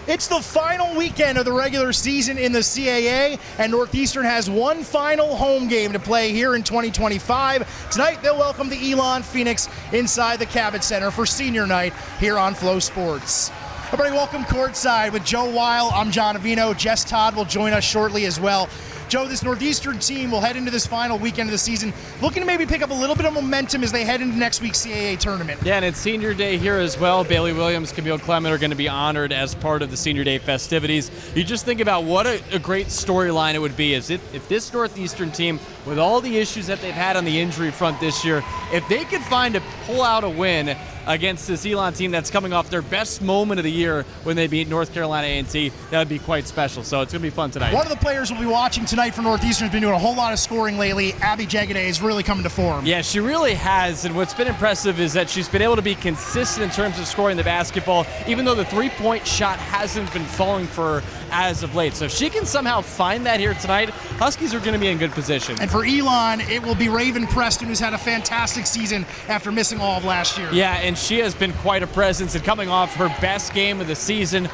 It's the final weekend of the regular season in the CAA, and Northeastern has one final home game to play here in 2025. Tonight, they'll welcome the Elon Phoenix inside the Cabot Center for senior night here on Flo Sports. Everybody, welcome courtside with Joe Weil. I'm John Avino. Jess Todd will join us shortly as well. Joe, this Northeastern team will head into this final weekend of the season looking to maybe pick up a little bit of momentum as they head into next week's CAA tournament. Yeah, and it's senior day here as well. Bailey Williams, Camille Clement are going to be honored as part of the senior day festivities. You just think about what a great storyline it would be if this Northeastern team, with all the issues that they've had on the injury front this year, if they could pull out a win against this Elon team that's coming off their best moment of the year when they beat North Carolina A&T, that would be quite special. So it's going to be fun tonight. One of the players we'll be watching tonight for Northeastern has been doing a whole lot of scoring lately. Abby Jagaday is really coming to form. Yeah, she really has. And what's been impressive is that she's been able to be consistent in terms of scoring the basketball, even though the three-point shot hasn't been falling for her as of late. So if she can somehow find that here tonight, Huskies are going to be in good position. And for Elon, it will be Raven Preston, who's had a fantastic season after missing all of last year. Yeah, and she has been quite a presence and coming off her best game of the season.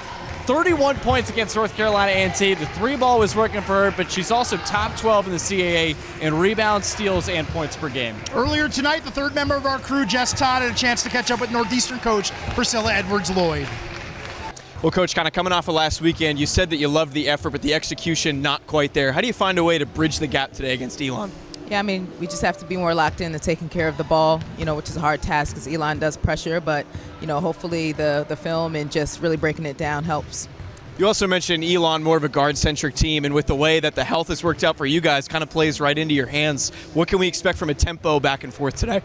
31 points against North Carolina A&T. The three ball was working for her, but she's also top 12 in the CAA in rebounds, steals, and points per game. Earlier tonight, the third member of our crew, Jess Todd, had a chance to catch up with Northeastern coach Priscilla Edwards-Lloyd. Well, Coach, kind of coming off of last weekend, you said that you loved the effort, but the execution not quite there. How do you find a way to bridge the gap today against Elon? Yeah, I mean, we just have to be more locked in to taking care of the ball, which is a hard task because Elon does pressure, but, hopefully the film and just really breaking it down helps. You also mentioned Elon, more of a guard-centric team, and with the way that the health has worked out for you guys, kind of plays right into your hands. What can we expect from a tempo back and forth today?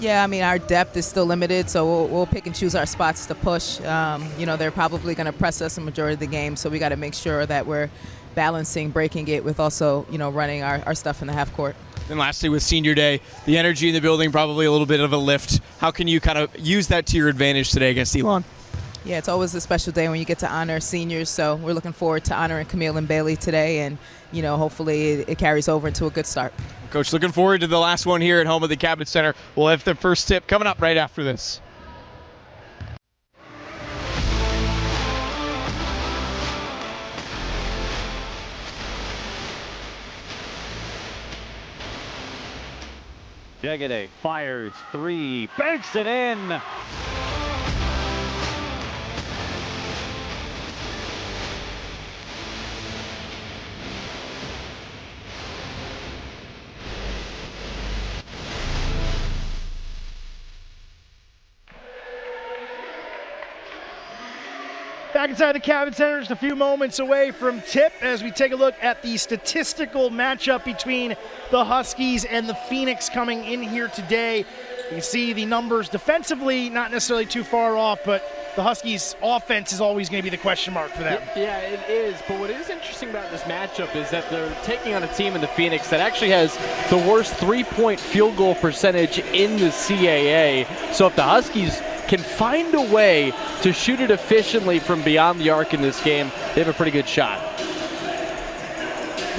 Yeah, I mean, our depth is still limited, so we'll pick and choose our spots to push. They're probably going to press us a majority of the game, so we got to make sure that we're balancing, breaking it with also, running our stuff in the half court. And lastly, with senior day, the energy in the building, probably a little bit of a lift. How can you kind of use that to your advantage today against Elon? Yeah, it's always a special day when you get to honor seniors, so we're looking forward to honoring Camille and Bailey today, and, hopefully it carries over into a good start. Coach, looking forward to the last one here at home at the Cabot Center. We'll have the first tip coming up right after this. Jagaday fires three, banks it in. Back inside the Cabot Center, just a few moments away from tip as we take a look at the statistical matchup between the Huskies and the Phoenix coming in here today. You can see the numbers defensively, not necessarily too far off, but the Huskies' offense is always going to be the question mark for them. Yeah, it is. But what is interesting about this matchup is that they're taking on a team in the Phoenix that actually has the worst three-point field goal percentage in the CAA. So if the Huskies can find a way to shoot it efficiently from beyond the arc in this game, they have a pretty good shot.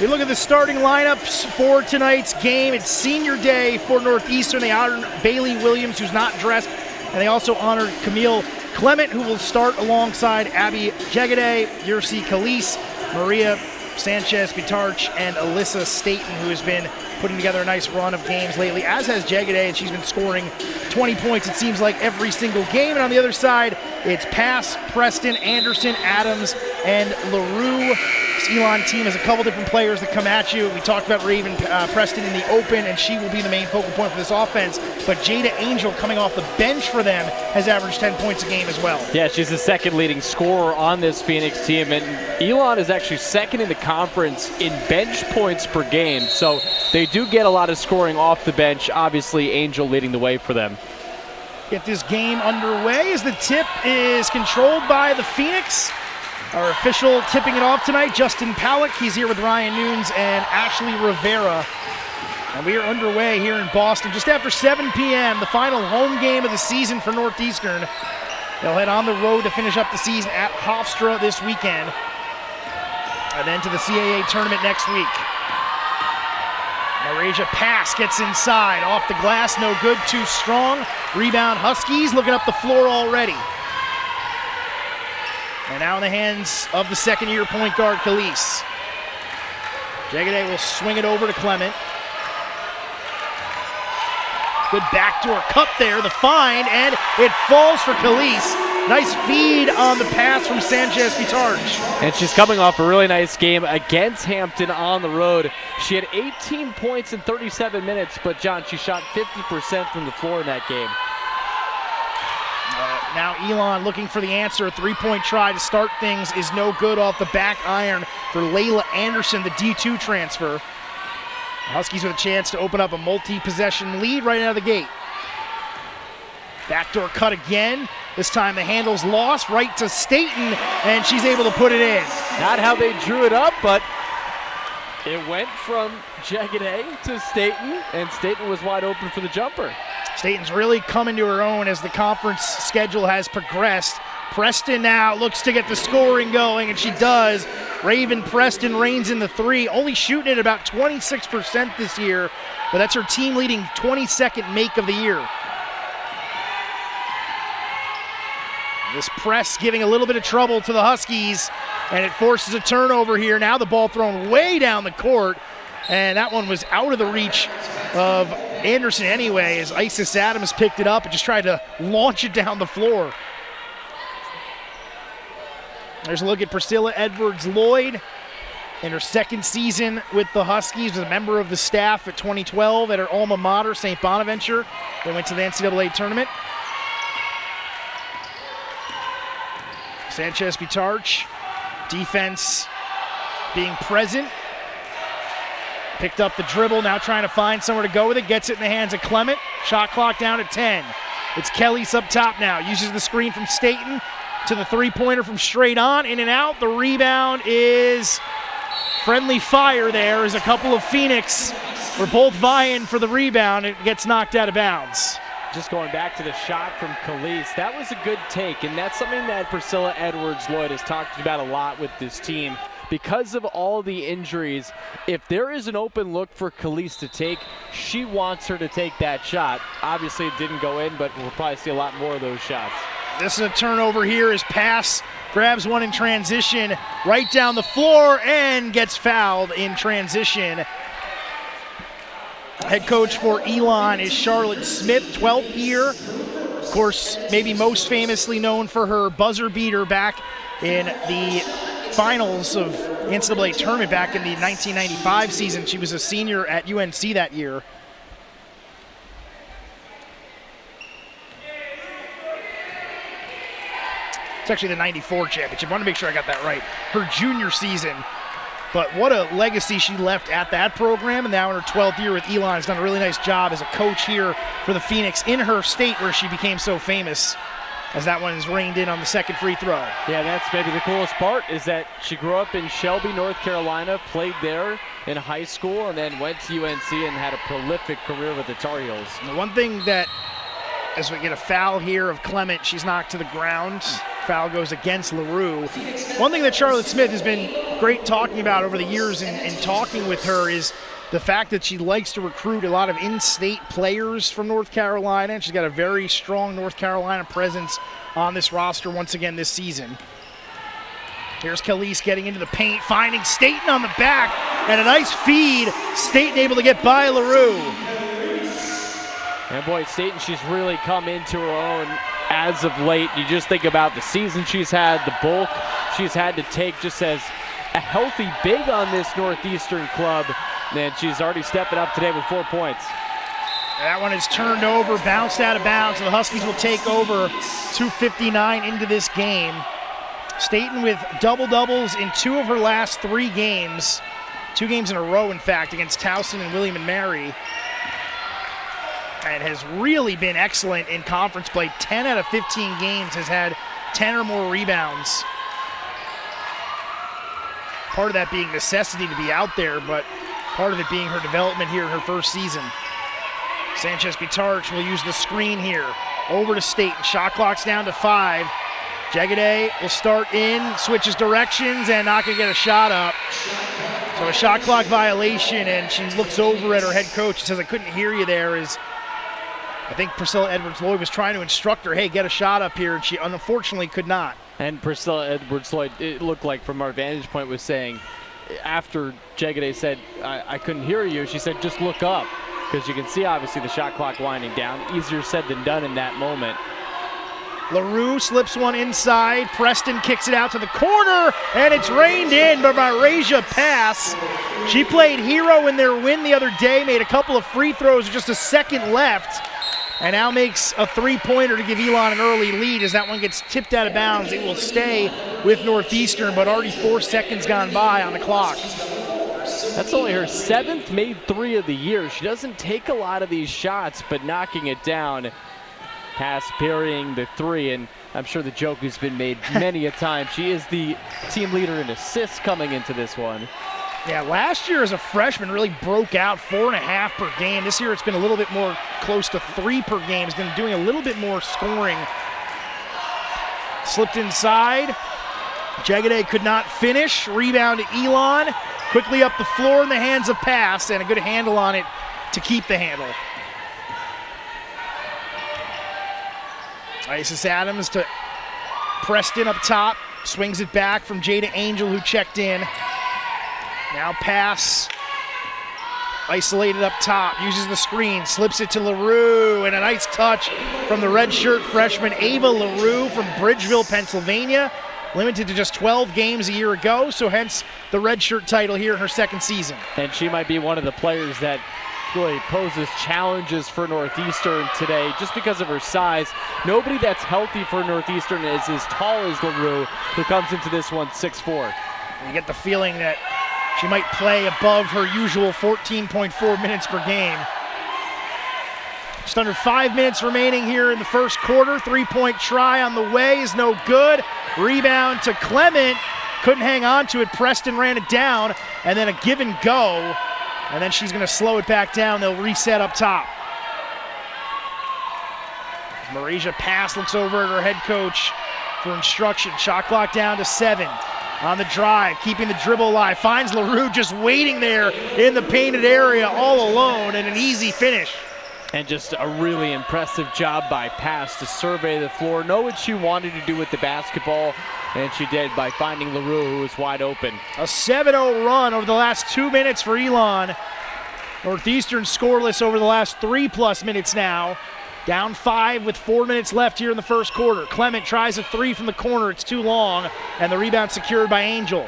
We look at the starting lineups for tonight's game. It's senior day for Northeastern. They honored Bailey Williams, who's not dressed, and they also honored Camille Clement, who will start alongside Abby Jagaday, Yursi Khalees, Maria Sanchez-Pitarch, and Alyssa Staten, who has been putting together a nice run of games lately, as has Jagaday, and she's been scoring 20 points, it seems like, every single game. And on the other side, it's Pass, Preston, Anderson, Adams, and LaRue. This Elon team has a couple different players that come at you. We talked about Raven Preston in the open, and she will be the main focal point for this offense. But Jada Angel, coming off the bench for them, has averaged 10 points a game as well. Yeah, she's the second leading scorer on this Phoenix team, and Elon is actually second in the conference in bench points per game. So they do get a lot of scoring off the bench. Obviously, Angel leading the way for them. Get this game underway as the tip is controlled by the Phoenix. Our official tipping it off tonight, Justin Powlick. He's here with Ryan Nunes and Ashley Rivera. And we are underway here in Boston just after 7 p.m., the final home game of the season for Northeastern. They'll head on the road to finish up the season at Hofstra this weekend, and then to the CAA tournament next week. Marasia pass gets inside, off the glass, no good, too strong. Rebound Huskies looking up the floor already. And now in the hands of the second-year point guard, Khalees. Jagaday will swing it over to Clement. Good backdoor cut there, the find, and it falls for Khalees. Nice feed on the pass from Sanchez Pitarch. And she's coming off a really nice game against Hampton on the road. She had 18 points in 37 minutes, but John, she shot 50% from the floor in that game. Now Elon looking for the answer. A three-point try to start things is no good off the back iron for Layla Anderson, the D2 transfer. Huskies with a chance to open up a multi-possession lead right out of the gate. Backdoor cut again. This time the handle's lost right to Staten, and she's able to put it in. Not how they drew it up, but it went from Jagaday to Staten, and Staten was wide open for the jumper. Staten's really coming to her own as the conference schedule has progressed. Preston now looks to get the scoring going, and she does. Raven Preston reigns in the three, only shooting at about 26% this year, but that's her team-leading 22nd make of the year. This press giving a little bit of trouble to the Huskies, and it forces a turnover here. Now the ball thrown way down the court, and that one was out of the reach of Anderson anyway, as Isis Adams picked it up and just tried to launch it down the floor. There's a look at Priscilla Edwards-Lloyd in her second season with the Huskies, was a member of the staff at 2012 at her alma mater, St. Bonaventure. They went to the NCAA tournament. Sanchez Pitarch, defense being present. Picked up the dribble, now trying to find somewhere to go with it. Gets it in the hands of Clement. Shot clock down at 10. It's Kelly's up top now. Uses the screen from Staten to the three-pointer from straight on. In and out. The rebound is friendly fire there as a couple of Phoenix were both vying for the rebound. It gets knocked out of bounds. Just going back to the shot from Khalees, that was a good take, and that's something that Priscilla Edwards-Lloyd has talked about a lot with this team. Because of all the injuries, if there is an open look for Khalees to take, she wants her to take that shot. Obviously it didn't go in, but we'll probably see a lot more of those shots. This is a turnover here as pass grabs one in transition right down the floor and gets fouled in transition. Head coach for Elon is Charlotte Smith, 12th year. Of course, maybe most famously known for her buzzer beater back in the finals of the NCAA tournament back in the 1995 season. She was a senior at UNC that year. It's actually the 94 championship. I want to make sure I got that right. Her junior season. But what a legacy she left at that program, and now in her 12th year with Elon has done a really nice job as a coach here for the Phoenix in her state where she became so famous, as that one is reined in on the second free throw. Yeah, that's maybe the coolest part, is that she grew up in Shelby, North Carolina, played there in high school, and then went to UNC and had a prolific career with the Tar Heels. And the one thing that, as we get a foul here of Clement, she's knocked to the ground. Foul goes against LaRue. One thing that Charlotte Smith has been great talking about over the years and talking with her is the fact that she likes to recruit a lot of in-state players from North Carolina. She's got a very strong North Carolina presence on this roster once again this season. Here's Khalees getting into the paint, finding Staten on the back, and a nice feed. Staten able to get by LaRue. And boy, Staten, she's really come into her own as of late. You just think about the season she's had, the bulk she's had to take just as a healthy big on this Northeastern club. And she's already stepping up today with 4 points. That one is turned over, bounced out of bounds, so the Huskies will take over 2:59 into this game. Staten with double-doubles in 2 of her last 3 games. 2 games in a row, in fact, against Towson and William & Mary. And has really been excellent in conference play. 10 out of 15 games has had 10 or more rebounds. Part of that being necessity to be out there, but part of it being her development here in her first season. Sanchez Pitarch will use the screen here. Over to Staten. Shot clock's down to 5. Jagaday will start in, switches directions, and not going to get a shot up. So a shot clock violation, and she looks over at her head coach and says, I couldn't hear you there, as I think Priscilla Edwards-Lloyd was trying to instruct her, hey, get a shot up here, and she unfortunately could not. And Priscilla Edwards-Lloyd, it looked like from our vantage point, was saying, after Jegede said, I couldn't hear you, she said, just look up. Because you can see, obviously, the shot clock winding down. Easier said than done in that moment. LaRue slips one inside. Preston kicks it out to the corner, and it's reined in by Raja Pass. She played hero in their win the other day, made a couple of free throws with just a second left, and now makes a three-pointer to give Elon an early lead. As that one gets tipped out of bounds, it will stay with Northeastern, but already 4 seconds gone by on the clock. That's only her 7th made three of the year. She doesn't take a lot of these shots, but knocking it down. Pass burying the three, and I'm sure the joke has been made many a time. She is the team leader in assists coming into this one. Yeah, last year as a freshman really broke out, 4.5 per game. This year it's been a little bit more close to 3 per game. Has been doing a little bit more scoring. Slipped inside. Jegede could not finish. Rebound to Elon. Quickly up the floor in the hands of Pass, and a good handle on it to keep the handle. Isis Adams to Preston up top. Swings it back from Jada Angel, who checked in. Now Pass. Isolated up top. Uses the screen. Slips it to LaRue. And a nice touch from the redshirt freshman Ava LaRue from Bridgeville, Pennsylvania. Limited to just 12 games a year ago, so hence the redshirt title here in her second season. And she might be one of the players that really poses challenges for Northeastern today just because of her size. Nobody that's healthy for Northeastern is as tall as LaRue, who comes into this one 6'4". You get the feeling that she might play above her usual 14.4 minutes per game. Just under 5 minutes remaining here in the first quarter. Three-point try on the way is no good. Rebound to Clement. Couldn't hang on to it. Preston ran it down, and then a give and go. And then she's going to slow it back down. They'll reset up top. Marasia Pass looks over at her head coach for instruction. Shot clock down to 7. On the drive, keeping the dribble alive. Finds LaRue just waiting there in the painted area all alone, and an easy finish. And just a really impressive job by Pass to survey the floor, know what she wanted to do with the basketball, and she did by finding LaRue, who was wide open. A 7-0 run over the last 2 minutes for Elon. Northeastern scoreless over the last 3+ minutes now. Down 5 with 4 minutes left here in the first quarter. Clement tries a three from the corner. It's too long, and the rebound secured by Angel.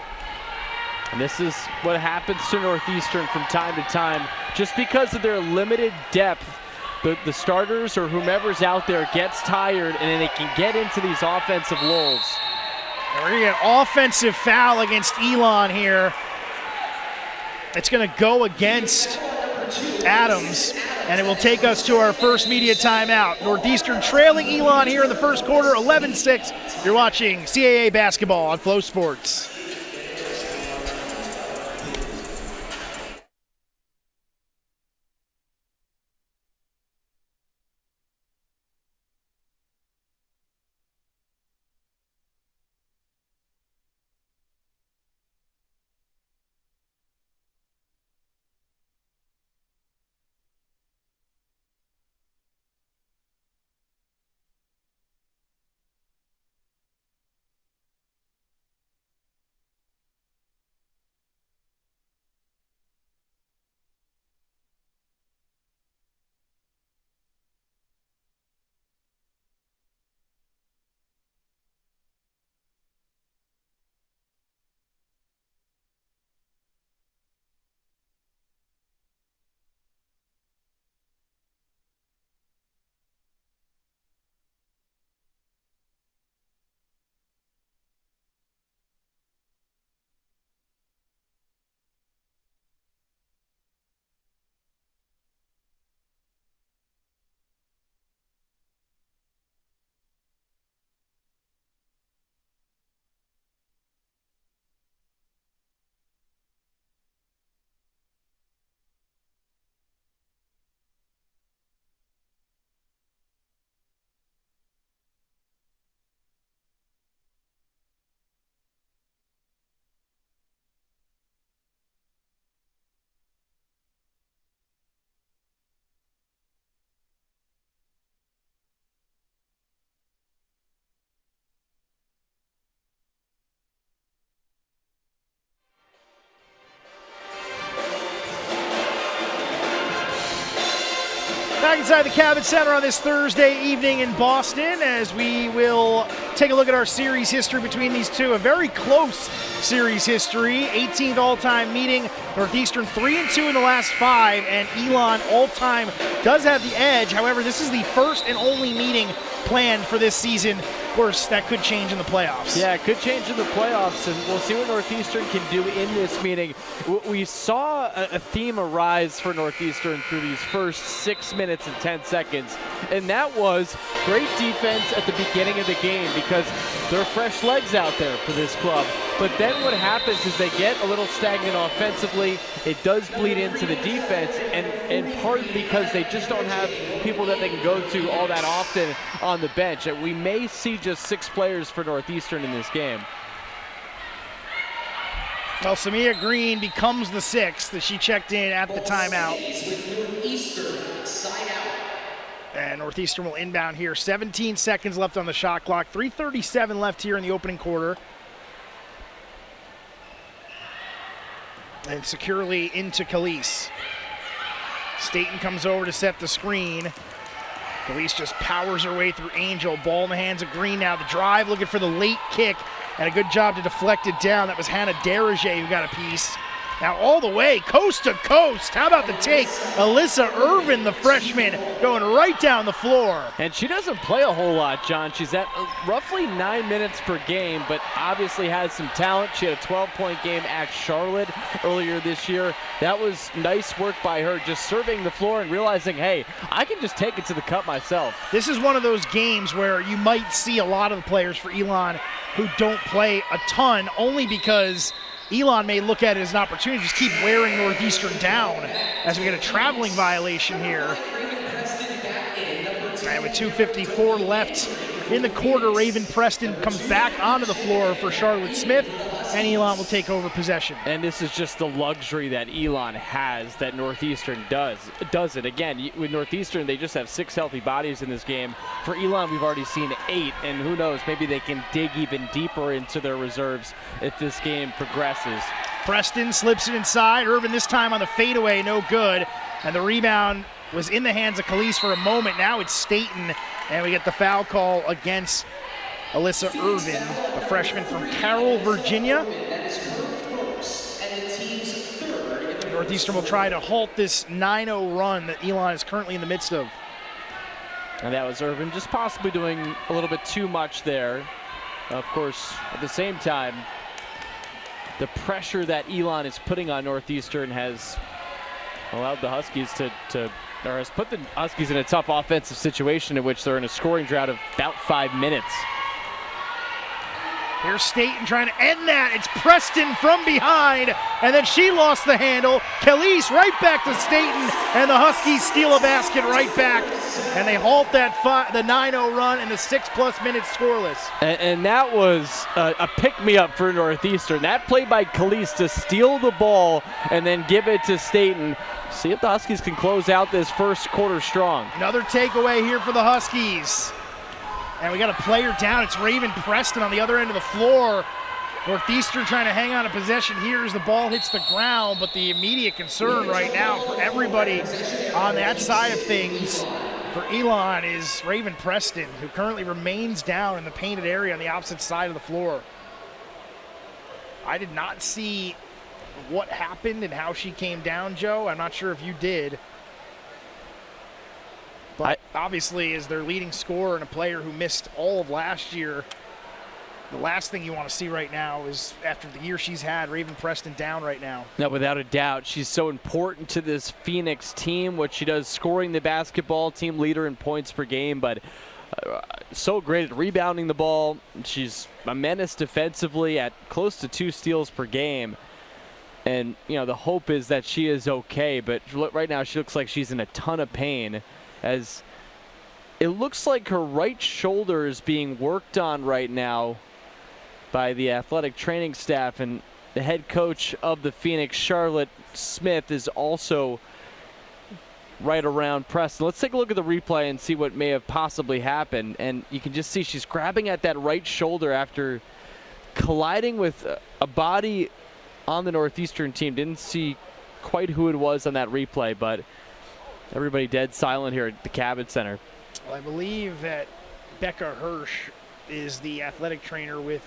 And this is what happens to Northeastern from time to time. Just because of their limited depth, the starters or whomever's out there gets tired, and then they can get into these offensive lulls. And we're going to get an offensive foul against Elon here. It's going to go against Adams, and it will take us to our first media timeout. Northeastern trailing Elon here in the first quarter, 11-6. You're watching CAA basketball on Flow Sports. back inside the Cabot Center on this Thursday evening in Boston as we will take a look at our series history between these two. A very close series history. 18th all-time meeting. Northeastern 3-2 in the last 5, and Elon all-time does have the edge. However, this is the first and only meeting planned for this season. Of course, that could change in the playoffs. Yeah, it could change in the playoffs, and we'll see what Northeastern can do in this meeting. We saw a theme arise for Northeastern through these first 6 minutes and 10 seconds, and that was great defense at the beginning of the game because there are fresh legs out there for this club. But then what happens is they get a little stagnant offensively. It does bleed into the defense, and part because they just don't have people that they can go to all that often on the bench. And we may see just 6 players for Northeastern in this game. Well, Samia Green becomes the 6th as she checked in at the timeout. And Northeastern will inbound here. 17 seconds left on the shot clock. 3:37 left here in the opening quarter. And securely into Khalees. Staten comes over to set the screen. Khalees just powers her way through Angel. Ball in the hands of Green now. The drive looking for the late kick. And a good job to deflect it down. That was Hannah Derige who got a piece. Now all the way, coast to coast. How about the take? Alyssa Irvin, the freshman, going right down the floor. And she doesn't play a whole lot, John. She's at roughly 9 minutes per game, but obviously has some talent. She had a 12-point game at Charlotte earlier this year. That was nice work by her, just surveying the floor and realizing, hey, I can just take it to the cup myself. This is one of those games where you might see a lot of the players for Elon who don't play a ton, only because Elon may look at it as an opportunity to just keep wearing Northeastern down as we get a traveling violation here. And with 2:54 left in the quarter, Raven Preston comes back onto the floor for Charlotte Smith, and Elon will take over possession. And this is just the luxury that Elon has that Northeastern doesn't. Again, with Northeastern, they just have 6 healthy bodies in this game. For Elon, we've already seen 8, and who knows, maybe they can dig even deeper into their reserves if this game progresses. Preston slips it inside. Irvin this time on the fadeaway, no good. And the rebound was in the hands of Khalees for a moment. Now it's Staten, and we get the foul call against Alyssa Irvin, a freshman from Carroll, Virginia. Northeastern will try to halt this 9-0 run that Elon is currently in the midst of. And that was Irvin just possibly doing a little bit too much there. Of course, at the same time, the pressure that Elon is putting on Northeastern has allowed the Huskies or has put the Huskies in a tough offensive situation in which they're in a scoring drought of about 5 minutes. Here's Staten trying to end that. It's Preston from behind, and then she lost the handle. Khalees right back to Staten, and the Huskies steal a basket right back, and they halt that the 9-0 run and the 6+ minutes scoreless. And that was a pick-me-up for Northeastern. That play by Khalees to steal the ball and then give it to Staten. See if the Huskies can close out this first quarter strong. Another takeaway here for the Huskies. And we got a player down. It's Raven Preston on the other end of the floor. Northeastern trying to hang on to possession here as the ball hits the ground, but the immediate concern right now for everybody on that side of things for Elon is Raven Preston, who currently remains down in the painted area on the opposite side of the floor. I did not see what happened and how she came down, Joe. I'm not sure if you did. But obviously, as their leading scorer and a player who missed all of last year, the last thing you want to see right now is, after the year she's had, Raven Preston down right now. No, without a doubt. She's so important to this Phoenix team, what she does scoring the basketball, team leader in points per game, but so great at rebounding the ball. She's a menace defensively at close to 2 steals per game. And, you know, the hope is that she is okay, but right now she looks like she's in a ton of pain, as it looks like her right shoulder is being worked on right now by the athletic training staff, and the head coach of the Phoenix, Charlotte Smith, is also right around Preston. Let's take a look at the replay and see what may have possibly happened. And you can just see she's grabbing at that right shoulder after colliding with a body on the Northeastern team. Didn't see quite who it was on that replay, but Everybody dead silent here at the Cabot Center. Well, I believe that Becca Hirsch is the athletic trainer with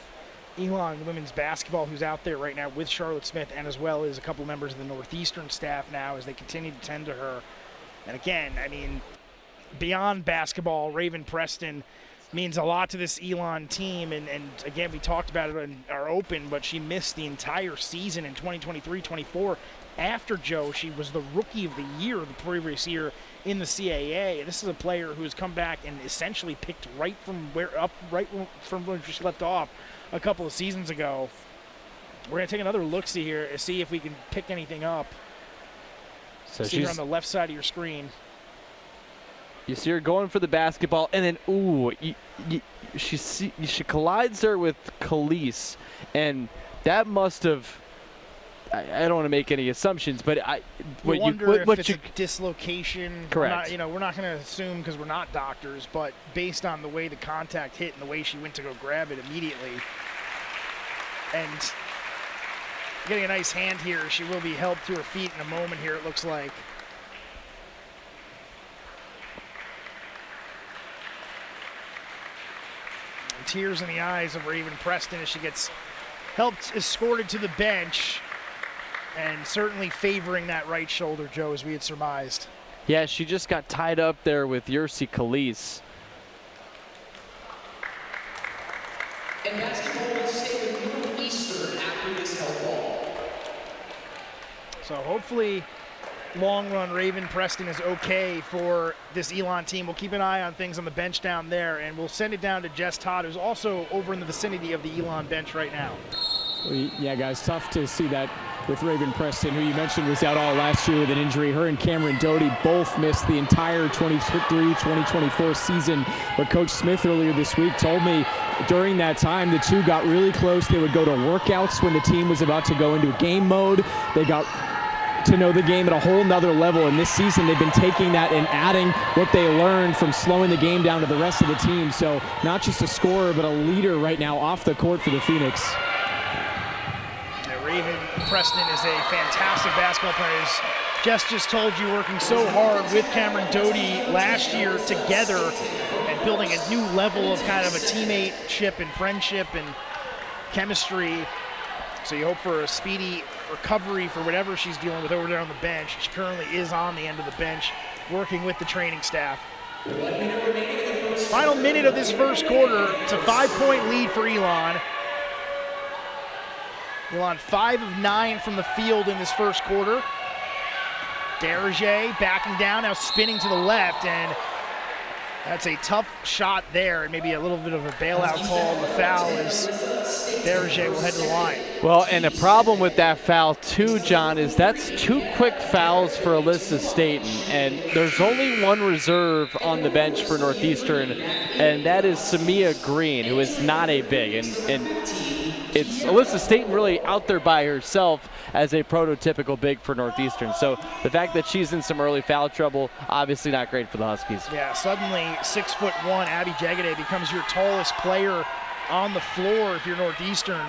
Elon women's basketball, who's out there right now with Charlotte Smith, and as well as a couple members of the Northeastern staff now as they continue to tend to her. And again, I mean, beyond basketball, Raven Preston means a lot to this Elon team. And again, we talked about it in our open, but she missed the entire season in 2023-24. After Joe, she was the Rookie of the Year the previous year in the CAA. This is a player who has come back and essentially picked right from where she left off a couple of seasons ago. We're going to take another look-see here to see if we can pick anything up. So see her on the left side of your screen. You see her going for the basketball, and then, ooh, she collides there with Khalees, and that must have, I don't want to make any assumptions, but I wonder if it's a dislocation. Correct. We're not going to assume because we're not doctors, but based on the way the contact hit and the way she went to go grab it immediately, and getting a nice hand here, she will be helped to her feet in a moment here, it looks like. Tears in the eyes of Raven Preston as she gets helped, escorted to the bench, and certainly favoring that right shoulder, Joe, as we had surmised. Yeah, she just got tied up there with Yursi Khalees. And basketball will stay with Northeastern after this help ball. So hopefully, long run, Raven Preston is okay for this Elon team. We'll keep an eye on things on the bench down there, and we'll send it down to Jess Todd, who's also over in the vicinity of the Elon bench right now. Well, yeah, guys, tough to see that with Raven Preston, who you mentioned was out all last year with an injury. Her and Cameron Doty both missed the entire 23-2024 season. But Coach Smith earlier this week told me during that time the two got really close. They would go to workouts when the team was about to go into game mode. They got to know the game at a whole nother level, and this season they've been taking that and adding what they learned from slowing the game down to the rest of the team. So not just a scorer, but a leader right now off the court for the Phoenix. Yeah, Raven Preston is a fantastic basketball player. As Jess just told you, working so hard with Cameron Doty last year together and building a new level of kind of a teammateship and friendship and chemistry. So you hope for a speedy recovery for whatever she's dealing with over there on the bench. She currently is on the end of the bench working with the training staff. Final minute of this first quarter. It's a 5-point lead for Elon. Elon 5 of 9 from the field in this first quarter. Derege backing down, now spinning to the left, and that's a tough shot there, and maybe a little bit of a bailout call. The foul is Derege will head to the line. Well, and a problem with that foul too, John, is that's 2 quick fouls for Alyssa Staten, and there's only one reserve on the bench for Northeastern, and that is Samia Green, who is not a big, and it's Alyssa Staten really out there by herself as a prototypical big for Northeastern. So the fact that she's in some early foul trouble, obviously not great for the Huskies. Yeah, suddenly 6'1" Abby Jagade becomes your tallest player on the floor if you're Northeastern.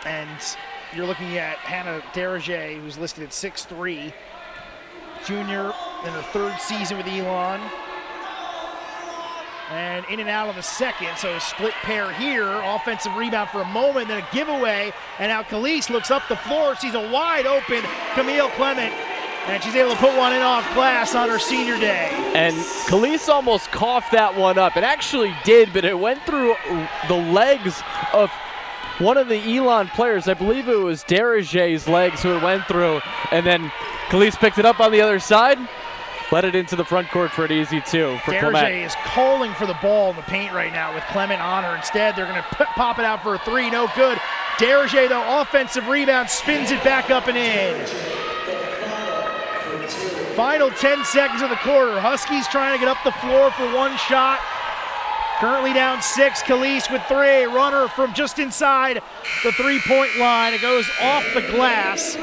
And you're looking at Hannah Derege, who's listed at 6'3", junior in her 3rd season with Elon. And in and out on the second, so a split pair here. Offensive rebound for a moment, then a giveaway. And now Khalees looks up the floor, sees a wide open Camille Clement, and she's able to put one in off glass on her senior day. And Khalees almost coughed that one up. It actually did, but it went through the legs of one of the Elon players. I believe it was Derege's legs who it went through. And then Khalees picked it up on the other side. Let it into the front court for an easy 2 for Clement. Derege is calling for the ball in the paint right now with Clement on her. Instead, they're going to pop it out for a 3. No good. Derege, though, offensive rebound, spins it back up and in. Final 10 seconds of the quarter. Huskies trying to get up the floor for one shot. Currently down 6. Khalees with 3. Runner from just inside the 3-point line. It goes off the glass.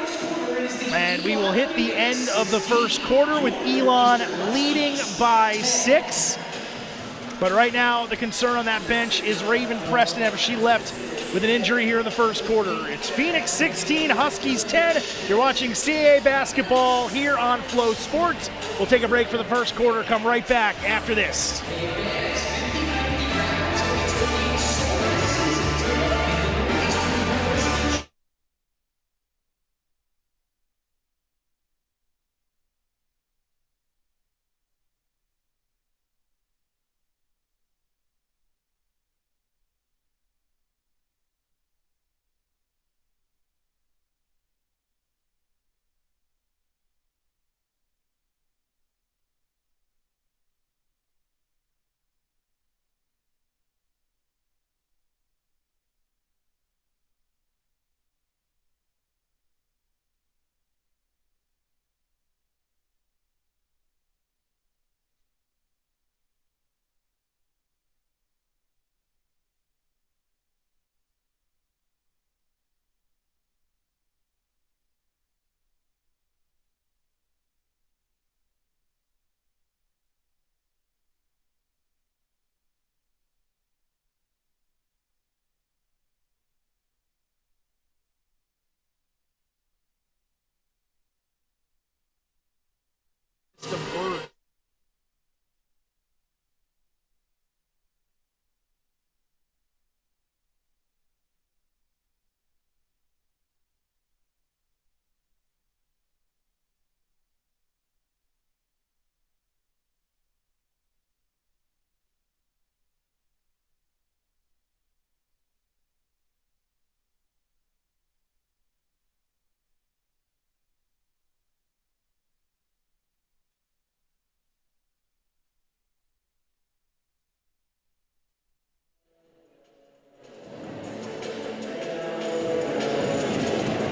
And we will hit the end of the first quarter with Elon leading by 6. But right now, the concern on that bench is Raven Preston after she left with an injury here in the first quarter. It's Phoenix 16, Huskies 10. You're watching CAA basketball here on Flow Sports. We'll take a break for the first quarter, come right back after this.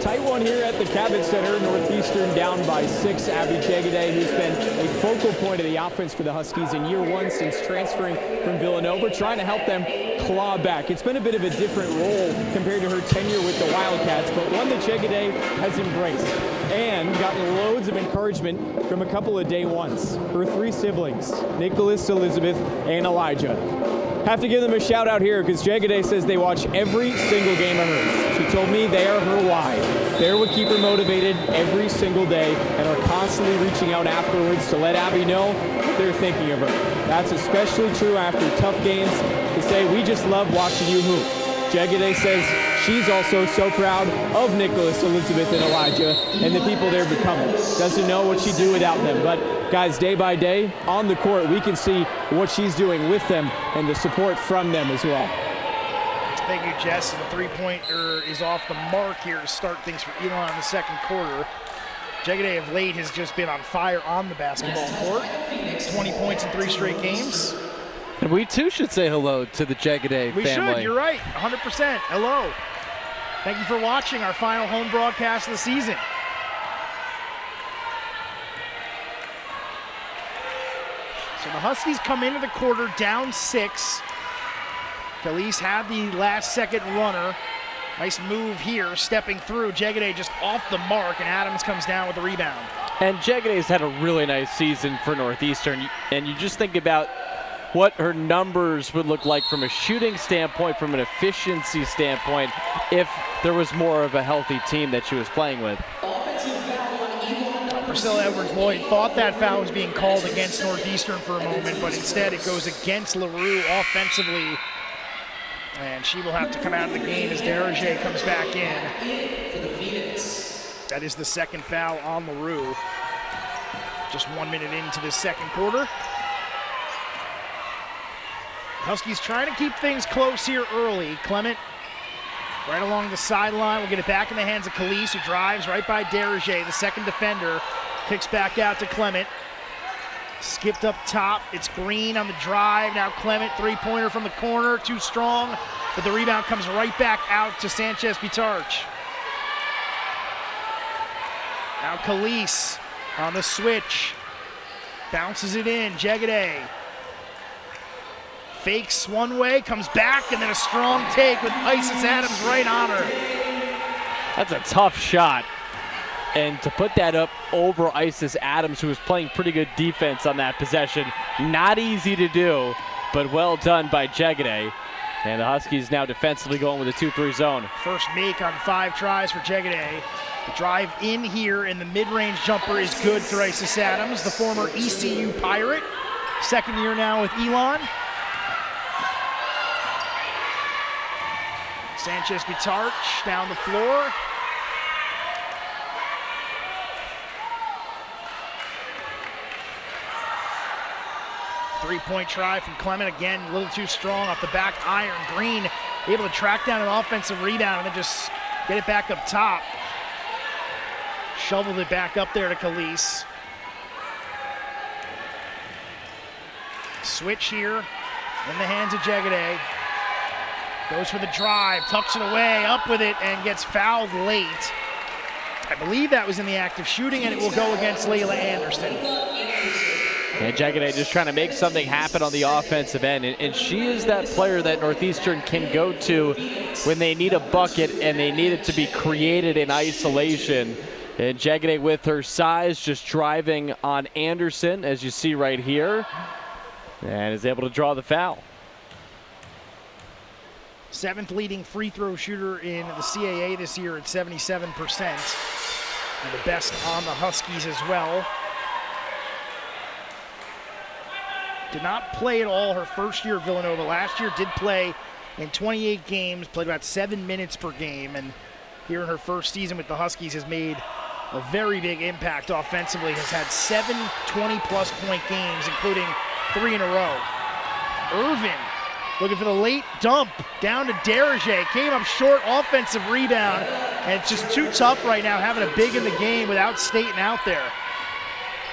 Tight one here at the Cabot Center. Northeastern down by 6. Abby Jagaday, who's been a focal point of the offense for the Huskies in year one since transferring from Villanova, trying to help them claw back. It's been a bit of a different role compared to her tenure with the Wildcats, but one that Jagaday has embraced and gotten loads of encouragement from a couple of day ones. Her 3 siblings, Nicholas, Elizabeth, and Elijah. Have to give them a shout out here because Jagaday says they watch every single game of hers. She told me they are her why. They're what keep her motivated every single day and are constantly reaching out afterwards to let Abby know what they're thinking of her. That's especially true after tough games to say, we just love watching you hoop. Jagaday says she's also so proud of Nicholas, Elizabeth, and Elijah and the people they're becoming. Doesn't know what she'd do without them, but guys, day by day on the court, we can see what she's doing with them and the support from them as well. Thank you, Jess. The three-pointer is off the mark here to start things for Elon in the second quarter. Jagaday of late has just been on fire on the basketball court. 20 points in 3 straight games. And we too should say hello to the Jagaday family. We should, you're right, 100%. Hello. Thank you for watching our final home broadcast of the season. So the Huskies come into the quarter down 6. Felice had the last second runner. Nice move here, stepping through. Jagaday just off the mark, and Adams comes down with the rebound. And Jagaday's had a really nice season for Northeastern, and you just think about what her numbers would look like from a shooting standpoint, from an efficiency standpoint, if there was more of a healthy team that she was playing with. Priscilla Edwards-Lloyd thought that foul was being called against Northeastern for a moment, but instead it goes against LaRue offensively. And she will have to come out of the game as Derringer comes back in. That is the second foul on LaRue. Just 1 minute into the second quarter. Huskies trying to keep things close here early. Clement right along the sideline. We'll get it back in the hands of Khalees, who drives right by Derringer, the second defender. Kicks back out to Clement. Skipped up top. It's Green on the drive. Now Clement, three-pointer from the corner. Too strong, but the rebound comes right back out to Sanchez Pitarch. Now Khalees on the switch. Bounces it in. Jagaday fakes one way, comes back, and then a strong take with Isis Adams right on her. That's a tough shot. And to put that up over Isis Adams, who was playing pretty good defense on that possession, not easy to do, but well done by Jagaday. And the Huskies now defensively going with a 2-3 zone. First make on 5 tries for Jegede. The drive in here and the mid-range jumper is good for Isis Adams, the former ECU Pirate. Second year now with Elon. Sanchez Bitarch down the floor. Three-point try from Clement, again, a little too strong off the back iron. Green able to track down an offensive rebound and then just get it back up top. Shoveled it back up there to Khalees. Switch here in the hands of Jegede. Goes for the drive, tucks it away, up with it, and gets fouled late. I believe that was in the act of shooting, and it will go against Layla Anderson. And Jegede just trying to make something happen on the offensive end. And she is that player that Northeastern can go to when they need a bucket and they need it to be created in isolation. And Jegede with her size just driving on Anderson, as you see right here, and is able to draw the foul. 7th leading free throw shooter in the CAA this year at 77%. And the best on the Huskies as well. Did not play at all her first year at Villanova. Last year did play in 28 games, played about 7 minutes per game, and here in her first season with the Huskies has made a very big impact offensively, has had 7 20-plus point games, including 3 in a row. Irvin looking for the late dump down to Derige, came up short, offensive rebound, and it's just too tough right now having a big in the game without Staten out there.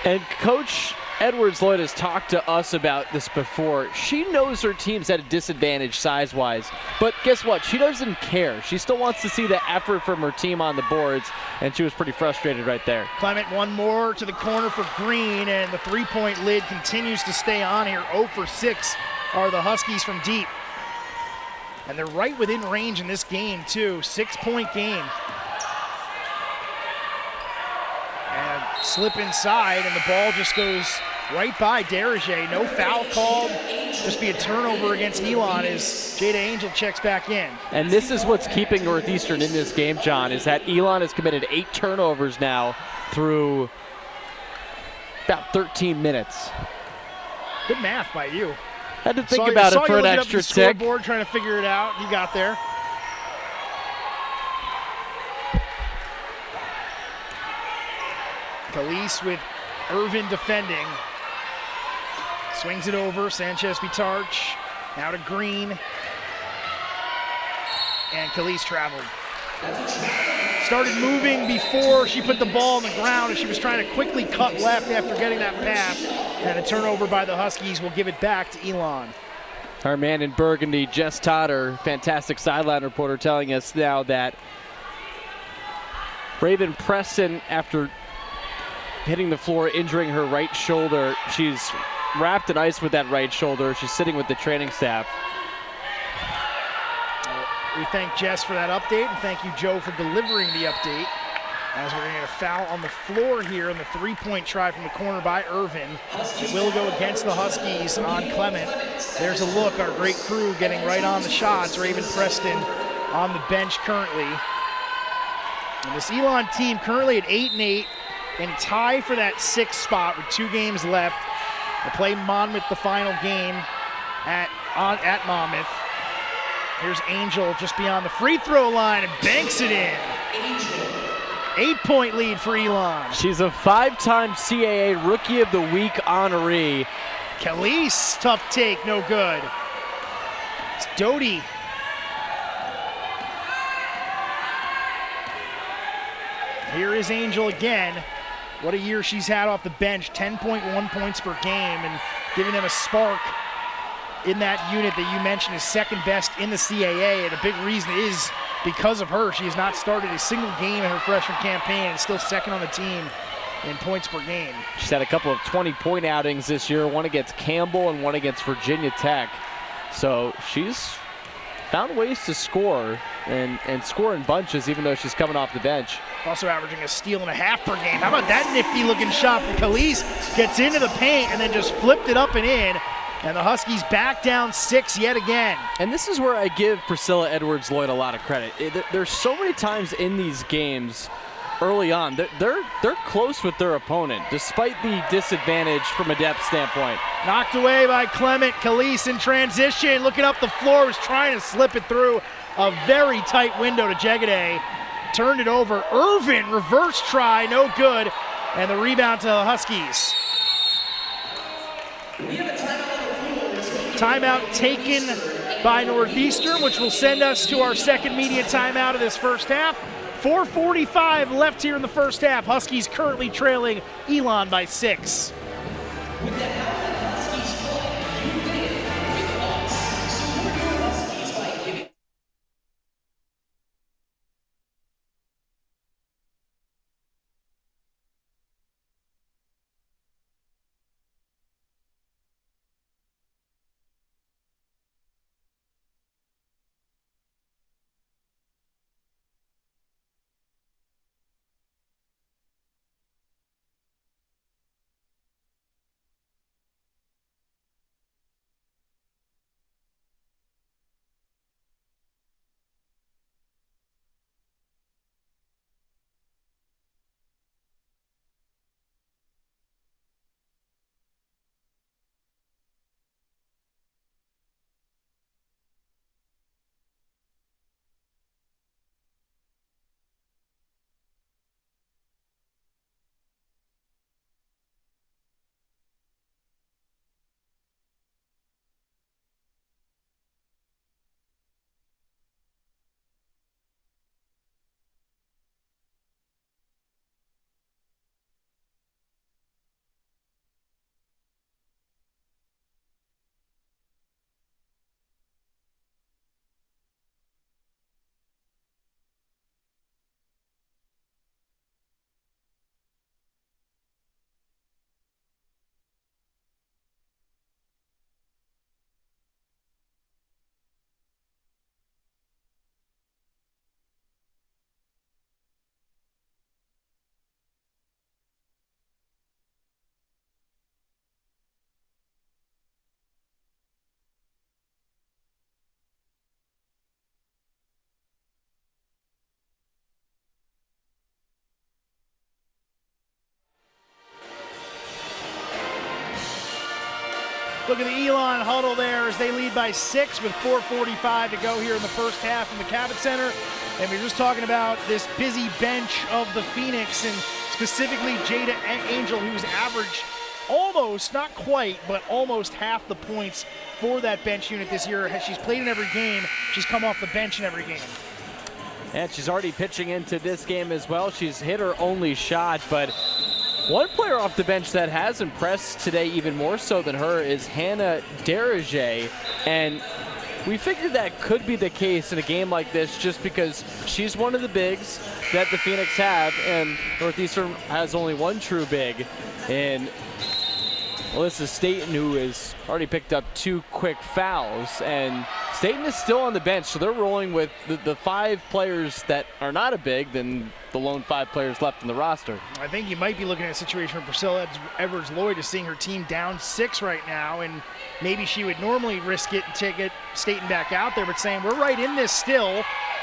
And Coach Edwards-Lloyd has talked to us about this before. She knows her team's at a disadvantage size-wise, but guess what? She doesn't care. She still wants to see the effort from her team on the boards, and she was pretty frustrated right there. Clement one more to the corner for Green, and the three-point lid continues to stay on here. 0 for 6 are the Huskies from deep. And they're right within range in this game, too. 6-point game. And slip inside, and the ball just goes right by Derige. No foul called. Just be a turnover against Elon as Jada Angel checks back in. And this is what's keeping Northeastern in this game, John, is that Elon has committed 8 turnovers now through about 13 minutes. Good math by you. Had to think about it for an extra tick. Scoreboard trying to figure it out. You got there. Khalees with Irvin defending. Swings it over. Sanchez Bitarch. Now to Green. And Khalees traveled. Started moving before she put the ball on the ground as she was trying to quickly cut left after getting that pass. And a turnover by the Huskies will give it back to Elon. Our man in Burgundy, Jess Totter, fantastic sideline reporter, telling us now that Raven Preston, after hitting the floor, injuring her right shoulder, she's wrapped in ice with that right shoulder. She's sitting with the training staff. We thank Jess for that update, and thank you, Joe, for delivering the update. As we're going to get a foul on the floor here on the three-point try from the corner by Irvin. It will go against the Huskies on Clement. There's a look, our great crew getting right on the shots. Raven Preston on the bench currently. And this Elon team currently at 8-8 and tie for that 6th spot with 2 games left. They play Monmouth the final game at Monmouth. Here's Angel just beyond the free throw line and banks it in. 8-point lead for Elon. She's a 5-time CAA Rookie of the Week honoree. Khalees, tough take, no good. It's Doty. Here is Angel again. What a year she's had off the bench. 10.1 points per game and giving them a spark in that unit that you mentioned is second best in the CAA, and a big reason is because of her. She has not started a single game in her freshman campaign and still second on the team in points per game. She's had a couple of 20-point outings this year, one against Campbell and one against Virginia Tech. So she's found ways to score and score in bunches even though she's coming off the bench. Also averaging a steal and a half per game. How about that nifty looking shot from Khalees? Gets into the paint and then just flipped it up and in. And the Huskies back down 6 yet again. And this is where I give Priscilla Edwards-Lloyd a lot of credit. There's so many times in these games early on, they're close with their opponent, despite the disadvantage from a depth standpoint. Knocked away by Clement. Calise in transition, looking up the floor, was trying to slip it through a very tight window to Jegede. Turned it over. Irvin, reverse try, no good. And the rebound to the Huskies. Timeout taken by Northeastern, which will send us to our second media timeout of this first half. 4:45 left here in the first half. Huskies currently trailing Elon by 6. Look at the Elon huddle there as they lead by 6 with 4:45 to go here in the first half in the Cabot Center. And we're just talking about this busy bench of the Phoenix, and specifically Jada Angel, who's averaged almost, not quite, but almost half the points for that bench unit this year. She's played in every game. She's come off the bench in every game. And she's already pitching into this game as well. She's hit her only shot, but one player off the bench that has impressed today even more so than her is Hannah Derige. And we figured that could be the case in a game like this just because she's one of the bigs that the Phoenix have, and Northeastern has only one true big in Alyssa Staten, who has already picked up 2 quick fouls. And Staten is still on the bench, so they're rolling with the 5 players that are not a big than the lone 5 players left in the roster. I think you might be looking at a situation where Priscilla Edwards-Lloyd is seeing her team down 6 right now, and maybe she would normally risk it to get Staten back out there, but saying we're right in this still.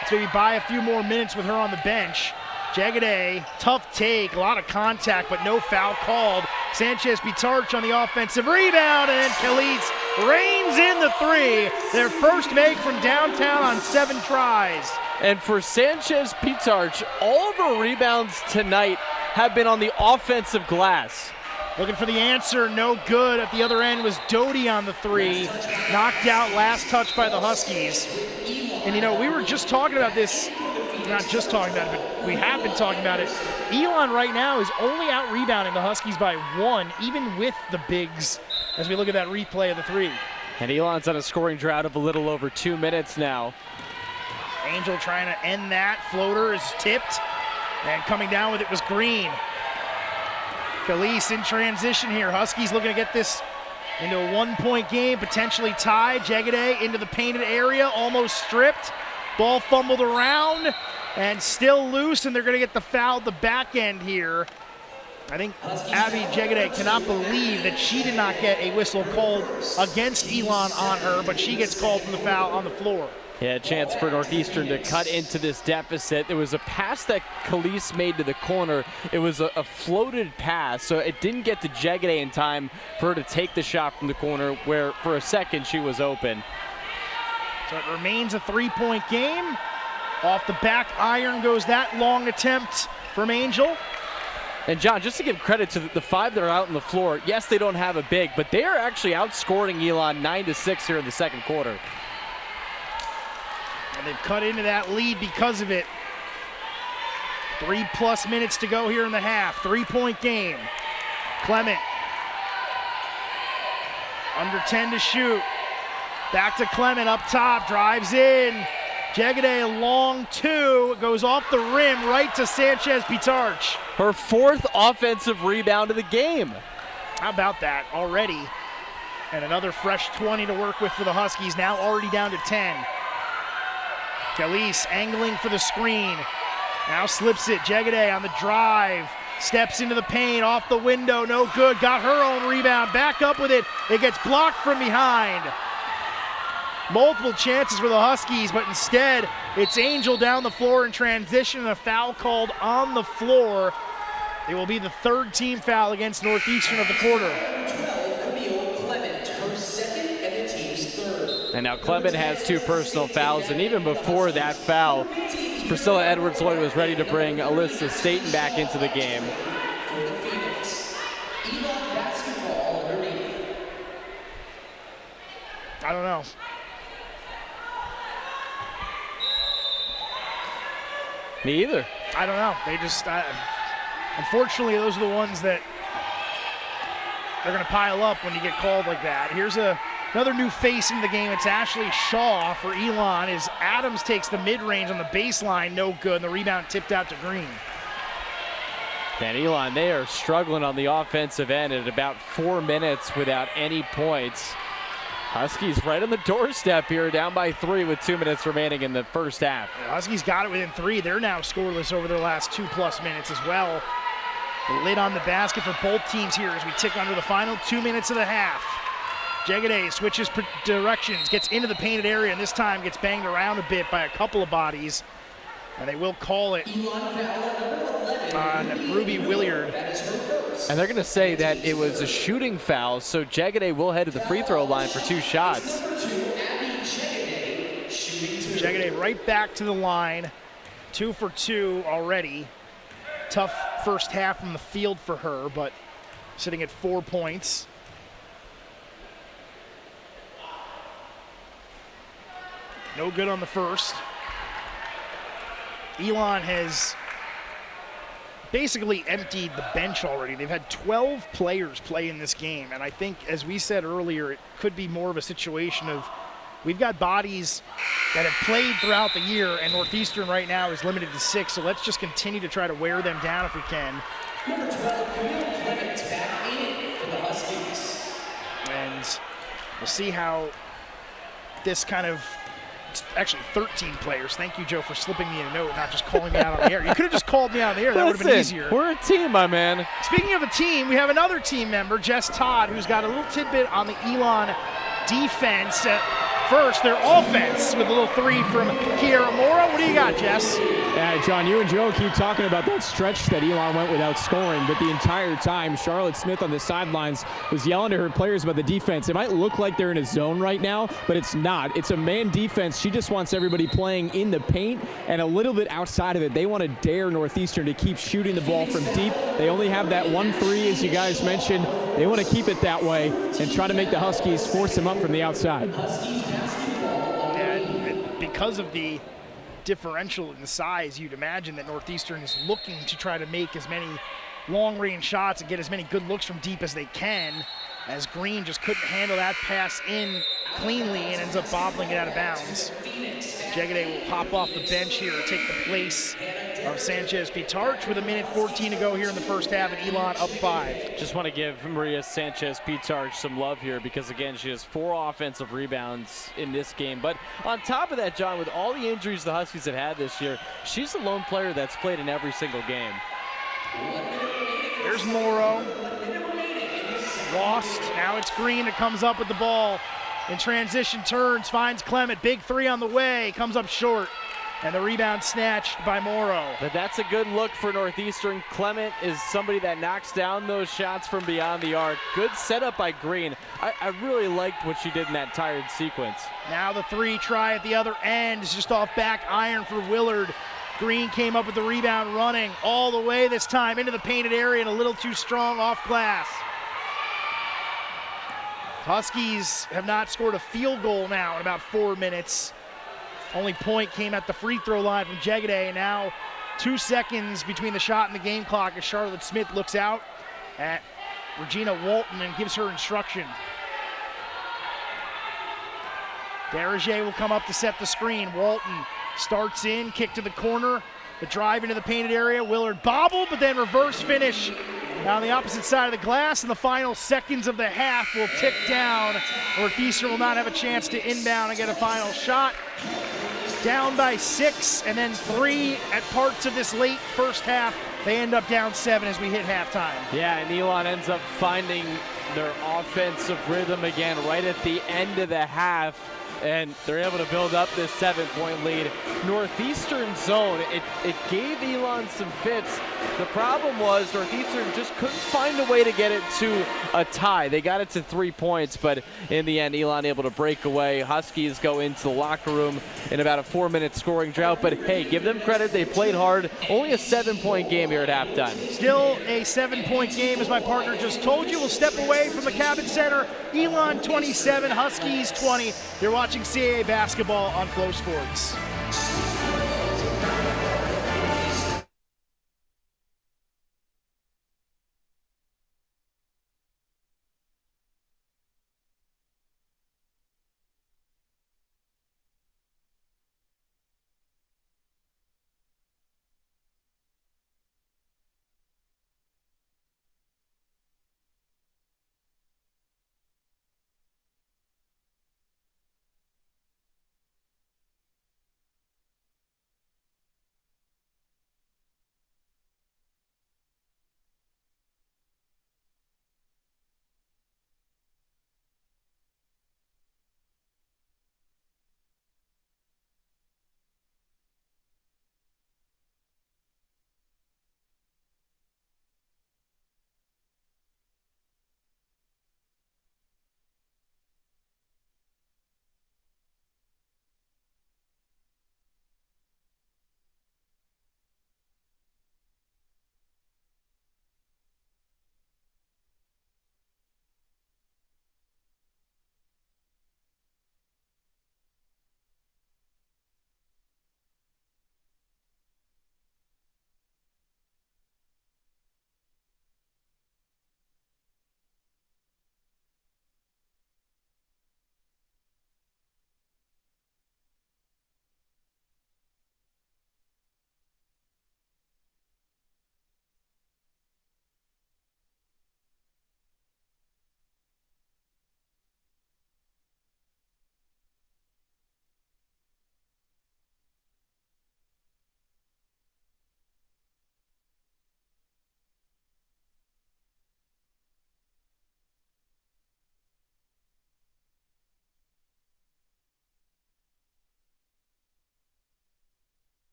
Let's maybe buy a few more minutes with her on the bench. Jegede, tough take, a lot of contact, but no foul called. Sanchez Pitarch on the offensive rebound, and then Calise reigns in the 3. Their first make from downtown on 7 tries. And for Sanchez Pitarch, all of her rebounds tonight have been on the offensive glass. Looking for the answer, no good. At the other end was Doty on the 3. Knocked out last touch by the Huskies. And you know, we were just talking about this, not just talking about it, but we have been talking about it. Elon right now is only out rebounding the Huskies by 1, even with the bigs, as we look at that replay of the 3. And Elon's on a scoring drought of a little over 2 minutes now. Angel trying to end that. Floater is tipped, and coming down with it was Green. Calise in transition here. Huskies looking to get this into a 1-point game, potentially tied. Jegede into the painted area, almost stripped. Ball fumbled around and still loose, and they're going to get the foul at the back end here. I think Abby Jegede cannot believe that she did not get a whistle called against Elon on her, but she gets called from the foul on the floor. Yeah, a chance for Northeastern to cut into this deficit. There was a pass that Khalees made to the corner. It was a floated pass, so it didn't get to Jegede in time for her to take the shot from the corner, where for a second she was open. So it remains a three-point game. Off the back iron goes that long attempt from Angel. And John, just to give credit to the five that are out on the floor, yes, they don't have a big, but they are actually outscoring Elon 9-6 here in the second quarter. And they've cut into that lead because of it. 3+ minutes to go here in the half. 3-point game. Clement. Under 10 to shoot. Back to Clement up top, drives in. Jegede a long two, goes off the rim right to Sanchez Pitarch. Her fourth offensive rebound of the game. How about that already? And another fresh 20 to work with for the Huskies, now already down to 10. Khalees angling for the screen. Now slips it, Jegede on the drive. Steps into the paint, off the window, no good. Got her own rebound, back up with it. It gets blocked from behind. Multiple chances for the Huskies, but instead it's Angel down the floor in transition and a foul called on the floor. It will be the third team foul against Northeastern of the quarter. And now Clement has 2 personal fouls, and even before that foul, Priscilla Edwards-Lloyd was ready to bring Alyssa Staten back into the game. I don't know. Me either. I don't know. They just, unfortunately, those are the ones that they're going to pile up when you get called like that. Here's another new face in the game. It's Ashley Shaw for Elon as Adams takes the mid-range on the baseline. No good. And the rebound tipped out to Green. And Elon, they are struggling on the offensive end at about 4 minutes without any points. Huskies right on the doorstep here, down by 3 with 2 minutes remaining in the first half. The Huskies got it within 3. They're now scoreless over their last 2+ minutes as well. The lid on the basket for both teams here as we tick under the final 2 minutes of the half. Jegede switches directions, gets into the painted area, and this time gets banged around a bit by a couple of bodies. And they will call it on Ruby Williard. And they're going to say that it was a shooting foul, so Jegede will head to the free throw line for 2 shots. Jegede right back to the line, 2 for 2 already. Tough first half from the field for her, but sitting at 4 points. No good on the first. Elon has basically emptied the bench already. They've had 12 players play in this game, and I think, as we said earlier, it could be more of a situation of we've got bodies that have played throughout the year, and Northeastern right now is limited to 6, so let's just continue to try to wear them down if we can. Number 12, Camille Clement back in for the Huskies. And we'll see how this kind of, actually 13 players. Thank you, Joe, for slipping me a note, not just calling me out on the air. You could have just called me out on the air. That would have been easier. We're a team, my man. Speaking of a team, we have another team member, Jess Todd, who's got a little tidbit on the Elon defense. First, their offense with a little 3 from Kiera Mora. What do you got, Jess? Yeah, John, you and Joe keep talking about that stretch that Elon went without scoring, but the entire time, Charlotte Smith on the sidelines was yelling to her players about the defense. It might look like they're in a zone right now, but it's not. It's a man defense. She just wants everybody playing in the paint and a little bit outside of it. They want to dare Northeastern to keep shooting the ball from deep. They only have that 1-3, as you guys mentioned. They want to keep it that way and try to make the Huskies force them up from the outside. And because of the differential in the size, you'd imagine that Northeastern is looking to try to make as many long-range shots and get as many good looks from deep as they can, as Green just couldn't handle that pass in cleanly and ends up bobbling it out of bounds. Jegede will hop off the bench here to take the place of Sanchez Pitarch with 1:14 to go here in the first half, and Elon up 5. Just want to give Maria Sanchez Pitarch some love here because, again, she has 4 offensive rebounds in this game. But on top of that, John, with all the injuries the Huskies have had this year, she's the lone player that's played in every single game. There's Morrow. Lost. Now it's Green that comes up with the ball. In transition, turns, finds Clement. Big three on the way. Comes up short. And the rebound snatched by Morrow. But that's a good look for Northeastern. Clement is somebody that knocks down those shots from beyond the arc. Good setup by Green. I really liked what she did in that tired sequence. Now the three try at the other end. It's just off back iron for Willard. Green came up with the rebound running all the way this time into the painted area and a little too strong off glass. Huskies have not scored a field goal now in about 4 minutes. Only point came at the free throw line from Jegede, and now 2 seconds between the shot and the game clock as Charlotte Smith looks out at Regina Walton and gives her instruction. Deranger will come up to set the screen. Walton starts in, kick to the corner, the drive into the painted area. Willard bobbled, but then reverse finish on the opposite side of the glass, and the final seconds of the half will tick down. Northeastern will not have a chance to inbound and get a final shot. Down by 6 and then 3 at parts of this late first half. They end up down 7 as we hit halftime. Yeah, and Elon ends up finding their offensive rhythm again right at the end of the half, and they're able to build up this 7-point lead. Northeastern zone, it gave Elon some fits. The problem was Northeastern just couldn't find a way to get it to a tie. They got it to 3 points, but in the end, Elon able to break away. Huskies go into the locker room in about a 4-minute scoring drought, but hey, give them credit. They played hard. Only a 7-point game here at halftime. Still a 7-point game, as my partner just told you. We'll step away from the Cabot Center. Elon 27, Huskies 20. You're watching CAA basketball on Flow Sports.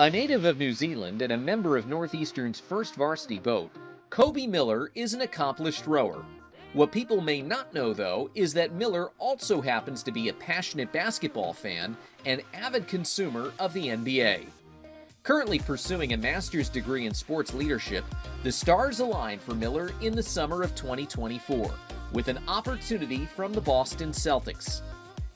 A native of New Zealand and a member of Northeastern's first varsity boat, Kobe Miller is an accomplished rower. What people may not know, though, is that Miller also happens to be a passionate basketball fan and avid consumer of the NBA. Currently pursuing a master's degree in sports leadership, the stars align for Miller in the summer of 2024, with an opportunity from the Boston Celtics.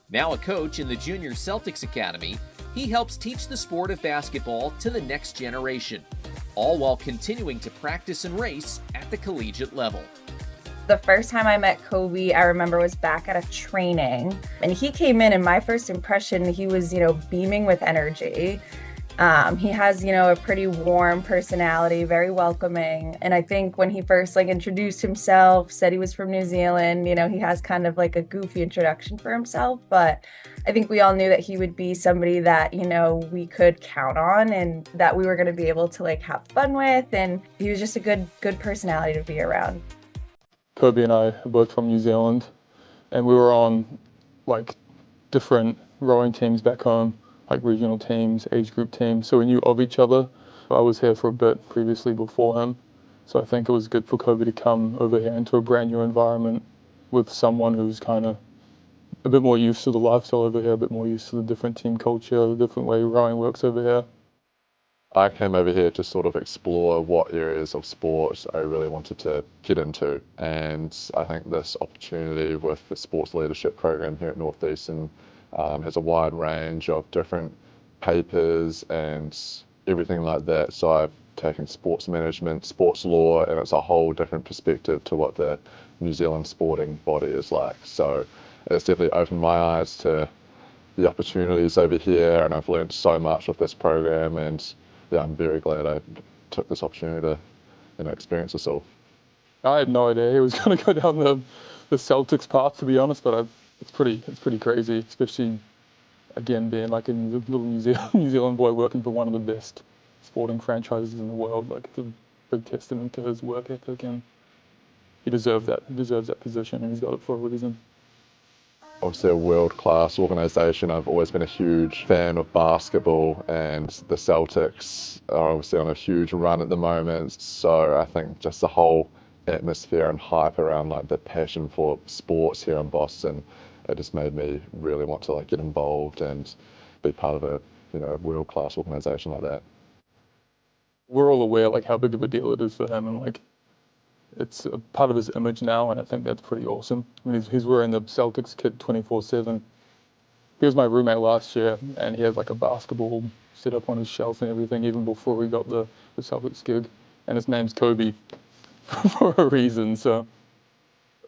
Now a coach in the Junior Celtics Academy, he helps teach the sport of basketball to the next generation, all while continuing to practice and race at the collegiate level. The first time I met Kobe, I remember was back at a training, and he came in and my first impression, he was, beaming with energy. He has, a pretty warm personality, very welcoming. And I think when he first introduced himself, said he was from New Zealand, he has kind of a goofy introduction for himself. But I think we all knew that he would be somebody that, we could count on and that we were going to be able to have fun with. And he was just a good personality to be around. Kobe and I are both from New Zealand, and we were on different rowing teams back home, regional teams, age group teams, so we knew of each other. I was here for a bit previously before him, so I think it was good for Kobe to come over here into a brand new environment with someone who's kind of a bit more used to the lifestyle over here, a bit more used to the different team culture, the different way rowing works over here. I came over here to sort of explore what areas of sport I really wanted to get into, and I think this opportunity with the sports leadership program here at Northeastern has a wide range of different papers and everything like that. So I've taken sports management, sports law, and it's a whole different perspective to what the New Zealand sporting body is like. So it's definitely opened my eyes to the opportunities over here, and I've learned so much with this program, and yeah, I'm very glad I took this opportunity to experience this all. I had no idea he was going to go down the Celtics path, to be honest, but it's pretty crazy, especially again being a little New Zealand boy working for one of the best sporting franchises in the world. It's a big testament to his work ethic, and he deserves that. He deserves that position, and he's got it for a reason. Obviously a world-class organisation. I've always been a huge fan of basketball, and the Celtics are obviously on a huge run at the moment. So I think just the whole atmosphere and hype around the passion for sports here in Boston, it just made me really want to get involved and be part of a world-class organisation like that. We're all aware how big of a deal it is for him, and it's a part of his image now, and I think that's pretty awesome. I mean, he's wearing the Celtics kit 24/7. He was my roommate last year, and he had a basketball set up on his shelf and everything, even before we got the Celtics gig. And his name's Kobe for a reason, so.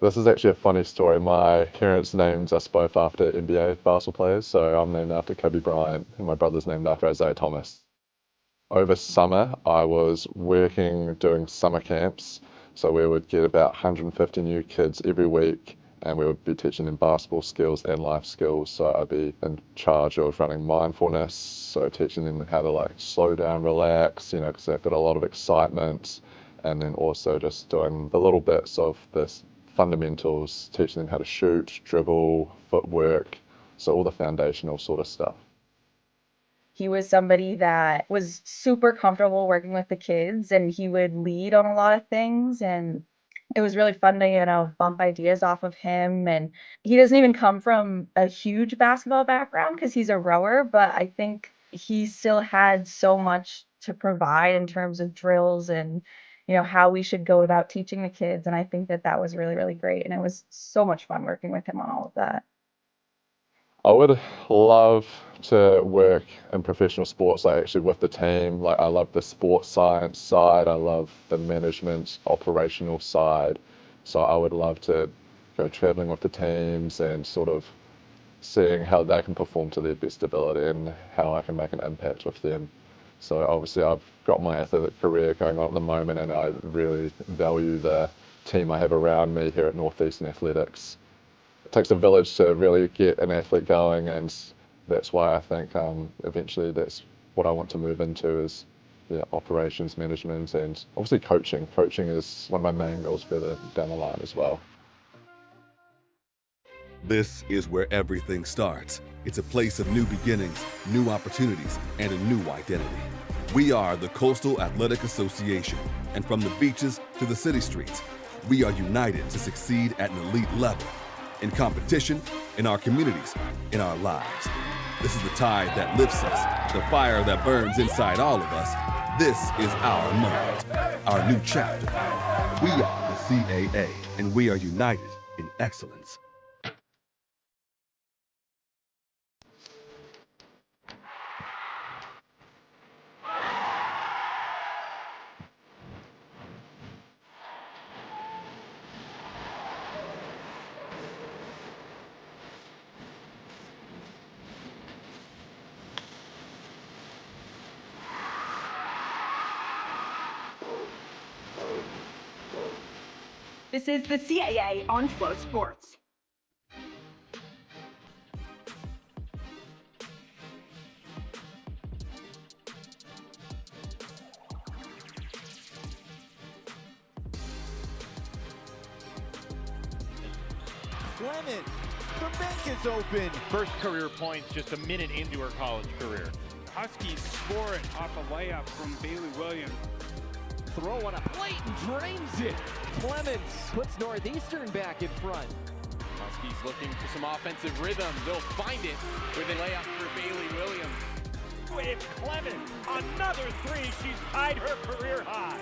This is actually a funny story. My parents named us both after NBA basketball players, so I'm named after Kobe Bryant, and my brother's named after Isaiah Thomas. Over summer, I was working doing summer camps. So we would get about 150 new kids every week, and we would be teaching them basketball skills and life skills. So I'd be in charge of running mindfulness, so teaching them how to slow down, relax, because they've got a lot of excitement, and then also just doing the little bits of this fundamentals, teaching them how to shoot, dribble, footwork, so all the foundational sort of stuff. He was somebody that was super comfortable working with the kids, and he would lead on a lot of things, and it was really fun to, bump ideas off of him. And he doesn't even come from a huge basketball background because he's a rower, but I think he still had so much to provide in terms of drills and, how we should go about teaching the kids. And I think that was really, really great. And it was so much fun working with him on all of that. I would love to work in professional sports, actually with the team. I love the sports science side. I love the management, operational side. So I would love to go traveling with the teams and sort of seeing how they can perform to their best ability and how I can make an impact with them. So obviously I've got my athletic career going on at the moment, and I really value the team I have around me here at Northeastern Athletics. It takes a village to really get an athlete going, and that's why I think eventually that's what I want to move into is operations management, and obviously coaching. Coaching is one of my main goals further down the line as well. This is where everything starts. It's a place of new beginnings, new opportunities, and a new identity. We are the Coastal Athletic Association, and from the beaches to the city streets, we are united to succeed at an elite level, in competition, in our communities, in our lives. This is the tide that lifts us, the fire that burns inside all of us. This is our moment, our new chapter. We are the CAA, and we are united in excellence. This is the CAA on Flow Sports. Clement, the bank is open. First career points just a minute into her college career. Huskies score it off a layup from Bailey Williams. Throw on a plate and drains it. Clements puts Northeastern back in front. Huskies looking for some offensive rhythm. They'll find it with a layup for Bailey Williams. With Clement, another three. She's tied her career high.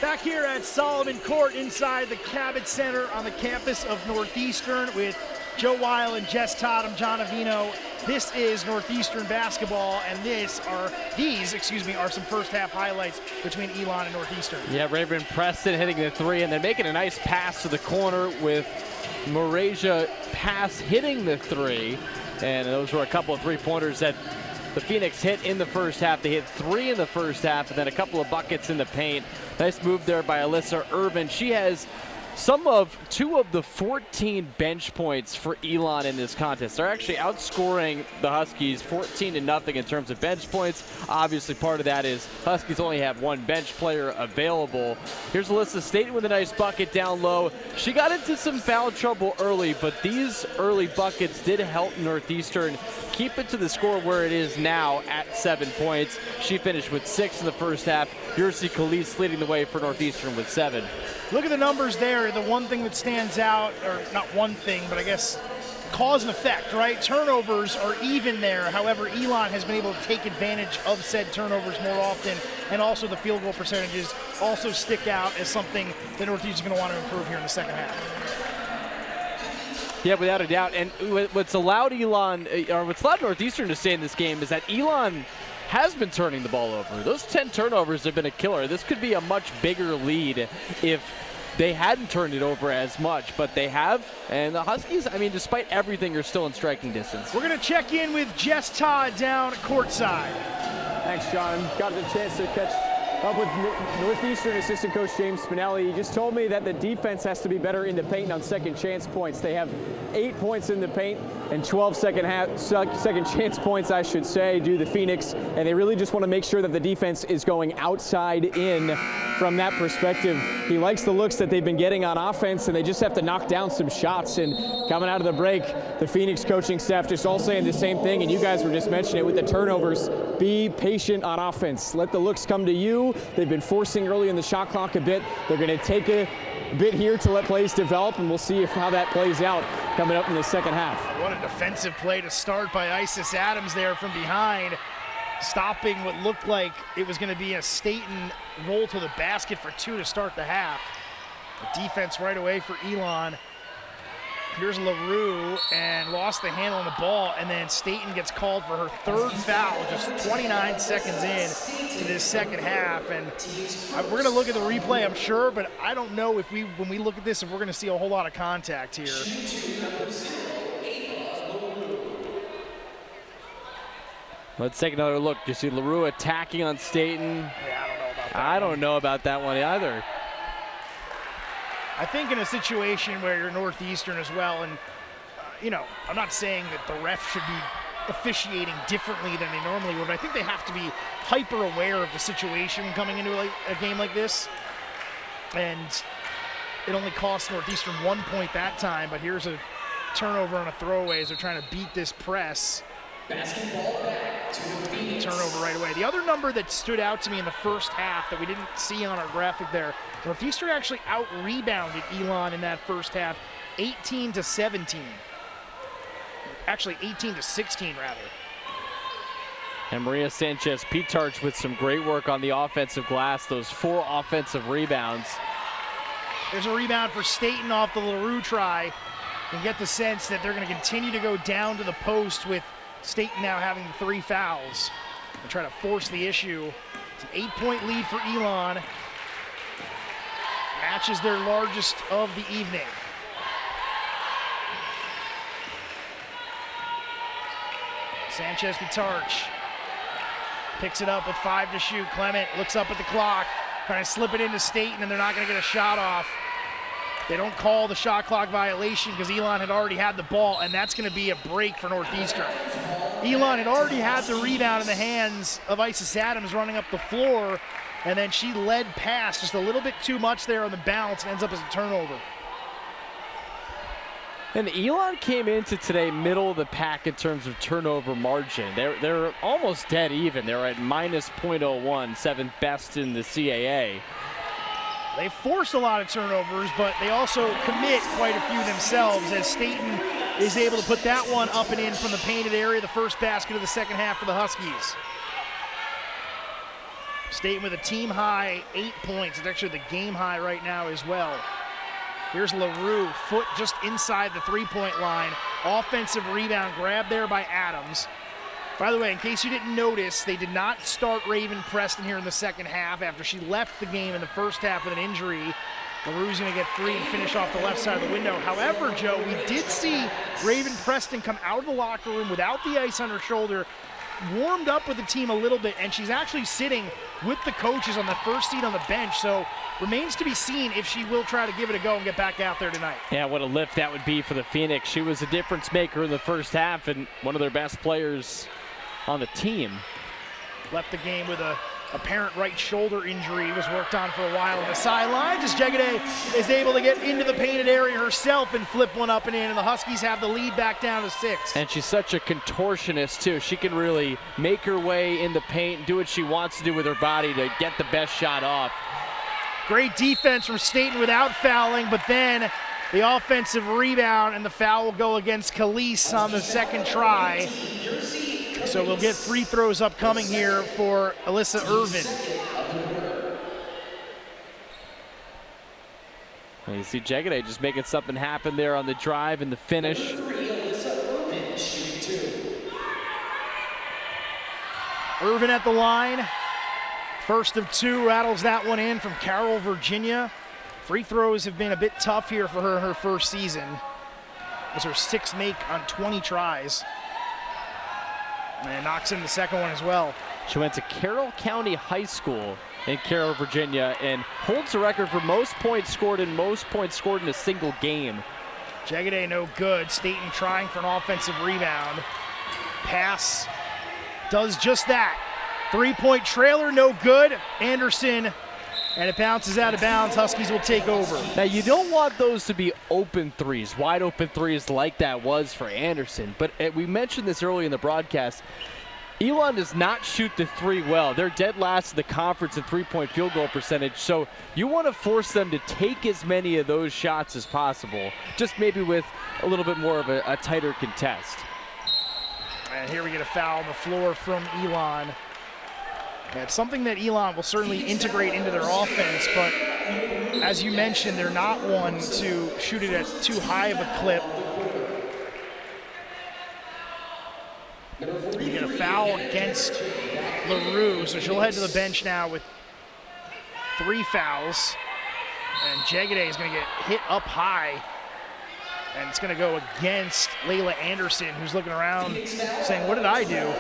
Back here at Solomon Court inside the Cabot Center on the campus of Northeastern with Joe Weil and Jess Todd. I'm John Avino. This is Northeastern basketball, and these are some first half highlights between Elon and Northeastern. Yeah, Raven Preston hitting the three and then making a nice pass to the corner with Morasia pass hitting the three. And those were a couple of three-pointers that the Phoenix hit in the first half. They hit 3 in the first half and then a couple of buckets in the paint. Nice move there by Alyssa Irvin. She has 2 of the 14 bench points for Elon in this contest. They're actually outscoring the Huskies 14-0 in terms of bench points. Obviously, part of that is Huskies only have 1 bench player available. Here's Alyssa Staten with a nice bucket down low. She got into some foul trouble early, but these early buckets did help Northeastern keep it to the score where it is now at 7 points. She finished with 6 in the first half. Yursi Khalees leading the way for Northeastern with 7. Look at the numbers there. The one thing that stands out, or not one thing, but I guess cause and effect, right? Turnovers are even there. However, Elon has been able to take advantage of said turnovers more often, and also the field goal percentages also stick out as something that Northeastern is going to want to improve here in the second half. Yeah, without a doubt. And what's allowed Northeastern to stay in this game is that Elon has been turning the ball over. Those 10 turnovers have been a killer. This could be a much bigger lead if they hadn't turned it over as much, but they have. And the Huskies, I mean, despite everything, are still in striking distance. We're going to check in with Jess Todd down courtside. Thanks, John. Got the chance to catch up with Northeastern assistant coach James Spinelli. He just told me that the defense has to be better in the paint on second chance points. They have 8 points in the paint and 12 second chance points, I should say, due to the Phoenix. And they really just want to make sure that the defense is going outside in from that perspective. He likes the looks that they've been getting on offense, and they just have to knock down some shots. And coming out of the break, the Phoenix coaching staff just all saying the same thing, and you guys were just mentioning it with the turnovers. Be patient on offense. Let the looks come to you. They've been forcing early in the shot clock a bit. They're going to take a bit here to let plays develop, and we'll see how that plays out coming up in the second half. What a defensive play to start by Isis Adams there from behind, stopping what looked like it was going to be a Staten roll to the basket for 2 to start the half. The defense right away for Elon. Here's LaRue, and lost the handle on the ball, and then Staten gets called for her 3rd foul just 29 seconds in to this second half. And we're going to look at the replay, I'm sure, but I don't know if when we look at this, if we're going to see a whole lot of contact here. Let's take another look. You see LaRue attacking on Staten. Yeah, I don't know about that one either. I think in a situation where you're Northeastern as well, and I'm not saying that the ref should be officiating differently than they normally would, but I think they have to be hyper aware of the situation coming into a game like this. And it only cost Northeastern 1 point that time, but here's a turnover on a throwaway as they're trying to beat this press. Turnover right away. The other number that stood out to me in the first half that we didn't see on our graphic there, Northeastern actually out-rebounded Elon in that first half, 18-17. Actually, 18-16 rather. And Maria Sanchez-Pitarch with some great work on the offensive glass, those 4 offensive rebounds. There's a rebound for Staten off the LaRue try. You get the sense that they're going to continue to go down to the post with Staten now having 3 fouls and try to force the issue. It's an 8-point lead for Elon. Matches their largest of the evening. Sanchez-Pitarch picks it up with 5 to shoot. Clement looks up at the clock, trying to slip it into Staten, and they're not going to get a shot off. They don't call the shot clock violation because Elon had already had the ball, and that's going to be a break for Northeastern. Elon had already had the rebound in the hands of Isis Adams running up the floor, and then she led past just a little bit too much there on the bounce and ends up as a turnover. And Elon came into today middle of the pack in terms of turnover margin. They're almost dead even. They're at minus .01, 7th best in the CAA. They force a lot of turnovers, but they also commit quite a few themselves as Staten is able to put that one up and in from the painted area, the first basket of the second half for the Huskies. Staten with a team high 8 points. It's actually the game high right now as well. Here's LaRue, foot just inside the 3-point line. Offensive rebound grab there by Adams. By the way, in case you didn't notice, they did not start Raven Preston here in the second half after she left the game in the first half with an injury. LaRue's going to get 3 and finish off the left side of the window. However, Joe, we did see Raven Preston come out of the locker room without the ice on her shoulder warmed up with the team a little bit, and she's actually sitting with the coaches on the first seat on the bench. So remains to be seen if she will try to give it a go and get back out there tonight. Yeah, what a lift that would be for the Phoenix. She was a difference maker in the first half and one of their best players on the team. Left the game with a apparent right shoulder injury. Was worked on for a while on the sidelines as Jegede is able to get into the painted area herself and flip one up and in, and the Huskies have the lead back down to 6. And she's such a contortionist too. She can really make her way in the paint and do what she wants to do with her body to get the best shot off. Great defense from Staten without fouling, but then the offensive rebound and the foul will go against Khalees on the second try. So we'll get free throws upcoming here for Alyssa Irvin. And you see Jegede just making something happen there on the drive and the finish. Irvin at the line. First of 2, rattles that one in from Carroll, Virginia. Free throws have been a bit tough here for her in her first season. It was her 6th make on 20 tries. And knocks in the second one as well. She went to Carroll County High School in Carroll, Virginia, and holds the record for most points scored in a single game. Jegede no good. Staten trying for an offensive rebound. Pass does just that. 3-point trailer, no good. Anderson, and it bounces out of bounds. Huskies will take over. Now, you don't want those to be open threes, wide open threes like that was for Anderson. But we mentioned this early in the broadcast. Elon does not shoot the 3 well. They're dead last in the conference in 3-point field goal percentage. So you want to force them to take as many of those shots as possible, just maybe with a little bit more of a tighter contest. And here we get a foul on the floor from Elon. And it's something that Elon will certainly integrate into their offense, but as you mentioned, they're not one to shoot it at too high of a clip. You get a foul against LaRue, so she'll head to the bench now with 3 fouls. And Jegede is going to get hit up high. And it's going to go against Layla Anderson, who's looking around saying, what did I do?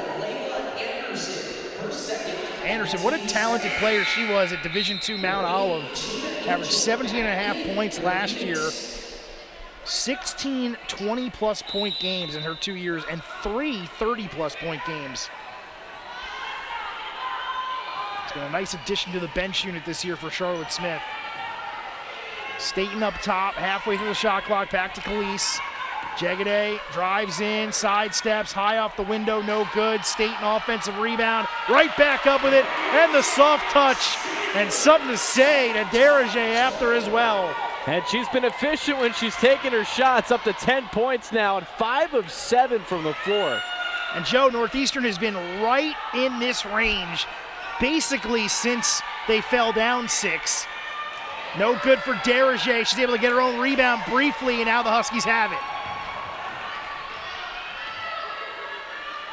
Anderson, what a talented player she was at Division II Mount Olive. Averaged 17.5 points last year. 16 20-plus point games in her 2 years and 3 30-plus point games. It's been a nice addition to the bench unit this year for Charlotte Smith. Staten up top, halfway through the shot clock, back to Khalees. Jegede drives in, sidesteps, high off the window, no good. Staten offensive rebound, right back up with it, and the soft touch. And something to say to Derajay after as well. And she's been efficient when she's taken her shots, up to 10 points now, and 5 of 7 from the floor. And Joe, Northeastern has been right in this range basically since they fell down 6. No good for Derajay. She's able to get her own rebound briefly, and now the Huskies have it.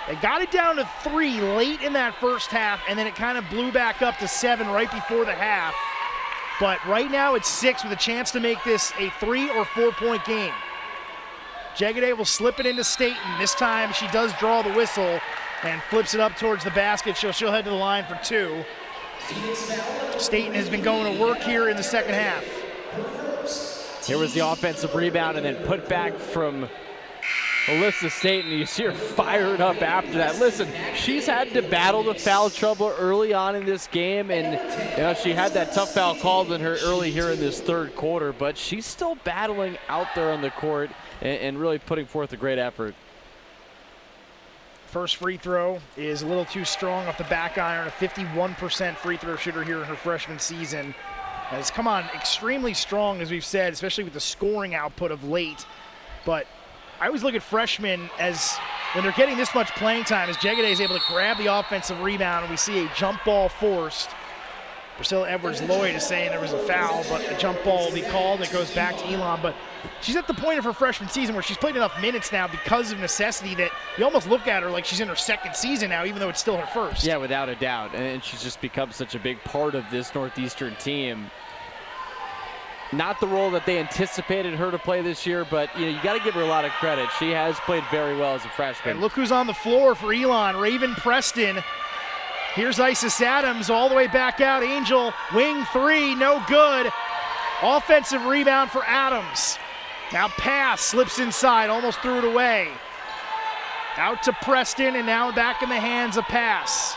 They got it down to 3 late in that first half, and then it kind of blew back up to 7 right before the half. But right now it's 6 with a chance to make this a 3 or 4 point game. Jegede will slip it into Staten. This time she does draw the whistle and flips it up towards the basket. She'll head to the line for 2. Staten has been going to work here in the second half. Here was the offensive rebound and then put back from Alyssa Staten. You see her fired up after that. Listen, she's had to battle the foul trouble early on in this game, and she had that tough foul called on her early here in this third quarter, but she's still battling out there on the court and really putting forth a great effort. First free throw is a little too strong off the back iron. A 51% free throw shooter here in her freshman season. Has come on extremely strong, as we've said, especially with the scoring output of late. But I always look at freshmen as when they're getting this much playing time, as Jegede is able to grab the offensive rebound, and we see a jump ball forced. Priscilla Edwards-Lloyd is saying there was a foul, but the jump ball will be called. It goes back to Elon. But she's at the point of her freshman season where she's played enough minutes now because of necessity that you almost look at her like she's in her second season now, even though it's still her first. Yeah, without a doubt. And she's just become such a big part of this Northeastern team. not the role that they anticipated her to play this year, but you got to give her a lot of credit. She has played very well as a freshman. And look who's on the floor for Elon, Raven Preston. Here's Isis Adams all the way back out. Angel, wing three, no good. Offensive rebound for Adams. Now pass, slips inside, almost threw it away. Out to Preston, and now back in the hands of pass.